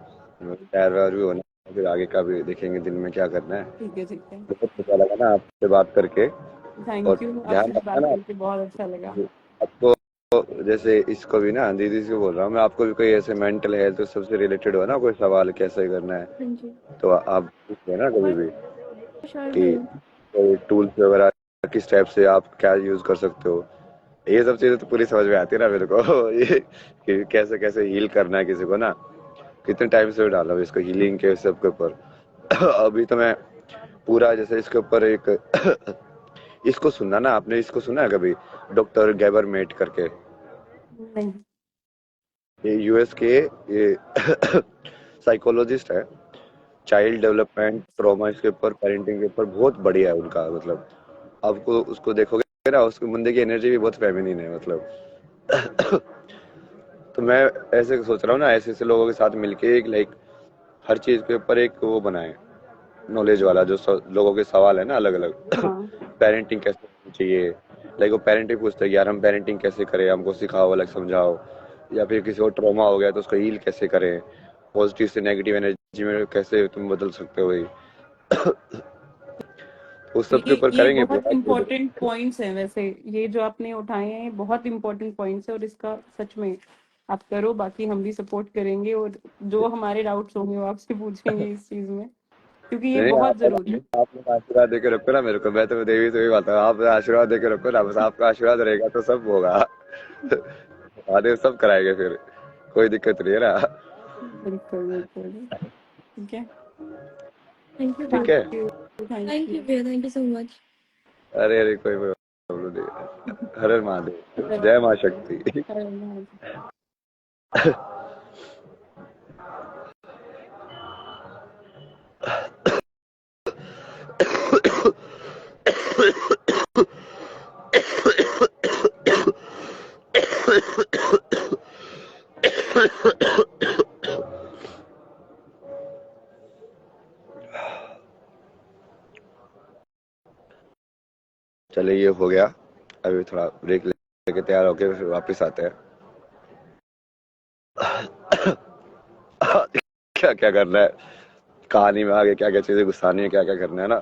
[SPEAKER 1] तैयार वैयार भी होना है, फिर आगे का भी देखेंगे दिन में क्या करना है।
[SPEAKER 3] ठीक है, ठीक है।
[SPEAKER 1] बहुत अच्छा लगा ना आपसे बात करके। और
[SPEAKER 3] थैंक यू,
[SPEAKER 1] ध्यान
[SPEAKER 3] आपसे भी
[SPEAKER 1] रखना
[SPEAKER 3] बात
[SPEAKER 1] ना
[SPEAKER 3] करके बहुत अच्छा लगा।
[SPEAKER 1] आपको, जैसे इसको भी ना दीदी से बोल रहा हूँ मैं, आपको भी कोई ऐसे मेंटल हेल्थ सबसे रिलेटेड हो ना कोई सवाल कैसे करना है,
[SPEAKER 2] हाँ जी।
[SPEAKER 1] तो आप पूछ लेना कभी
[SPEAKER 2] फॉर
[SPEAKER 1] भी,
[SPEAKER 2] श्योर
[SPEAKER 1] कि
[SPEAKER 2] भैया।
[SPEAKER 1] कोई टूल्स वगैरह किस टाइप से आप क्या यूज कर सकते हो, ये सब चीजें तो पूरी समझ में आती है ना मेरे को ये कि कैसे कैसे हील करना है किसी को ना। कितने टाइम से डाला हूँ इसको हीलिंग के सब के ऊपर। अभी तो मैं पूरा जैसे इसके ऊपर एक इसको सुनना ना, आपने इसको सुना है कभी, डॉक्टर गैबर मेट करके?
[SPEAKER 3] नहीं।
[SPEAKER 1] ये यूएस के ये साइकोलॉजिस्ट है। चाइल्ड डेवलपमेंट ट्रॉमा इसके ऊपर, पेरेंटिंग के ऊपर बहुत बढ़िया है उनका। मतलब आपको उसको देखोगे ना, उसके बंदे की एनर्जी भी बहुत फेमिनिन है मतलब। तो मैं ऐसे सोच रहा हूँ ना, ऐसे ऐसे लोगों के साथ मिलके एक लाइक हर चीज के ऊपर एक वो बनाए नॉलेज वाला, जो लोगों के सवाल है ना अलग अलग।
[SPEAKER 3] हाँ।
[SPEAKER 1] पेरेंटिंग कैसे होनी चाहिए, लाइक वो पेरेंटिंग पूछते हैं कि यार हम पेरेंटिंग कैसे करें, हमको सिखाओ, अलग समझाओ। या फिर किसी को ट्रॉमा हो गया तो उसको हील कैसे करें, पॉजिटिव से नेगेटिव एनर्जी में कैसे तुम बदल सकते हो भाई। उस
[SPEAKER 3] तो
[SPEAKER 1] सब के ऊपर
[SPEAKER 3] ये
[SPEAKER 1] करेंगे
[SPEAKER 3] बहुत
[SPEAKER 1] पूरा तो।
[SPEAKER 3] इम्पोर्टेंट पॉइंट्स हैं वैसे, ये जो आपने उठाए हैं ये बहुत इम्पोर्टेंट पॉइंट्स है, और इसका सच में आप करो, बाकी हम भी सपोर्ट करेंगे, और जो हमारे डाउट्स होंगे वो आपसे पूछेंगे इस चीज में, क्योंकि ये
[SPEAKER 1] नहीं,
[SPEAKER 3] बहुत
[SPEAKER 1] आप
[SPEAKER 3] जरूरी है।
[SPEAKER 1] आप लोग आशीर्वाद देके रखो ना मेरे को, मैं तो देवी से भी बात है, आप आशीर्वाद देके रखो ना, बस आपका आशीर्वाद रहेगा तो सब होगा। महादेव सब कराएंगे फिर, कोई दिक्कत नहीं है ना।
[SPEAKER 3] बिल्कुल बिल्कुल। ठीक है।
[SPEAKER 2] थैंक यू
[SPEAKER 1] ठीक
[SPEAKER 2] भैया।
[SPEAKER 1] है।
[SPEAKER 3] Thank
[SPEAKER 2] thank
[SPEAKER 3] you.
[SPEAKER 2] यू भैया, थैंक यू सो मच।
[SPEAKER 1] अरे अरे कोई प्रॉब्लम नहीं। हर हर महादेव, जय माँ शक्ति। चलिए ये हो गया, अभी थोड़ा ब्रेक लेके तैयार होके फिर वापस आते हैं। क्या क्या करना है, कहानी में आगे क्या क्या चीजें घुसानी है, क्या क्या करना है ना।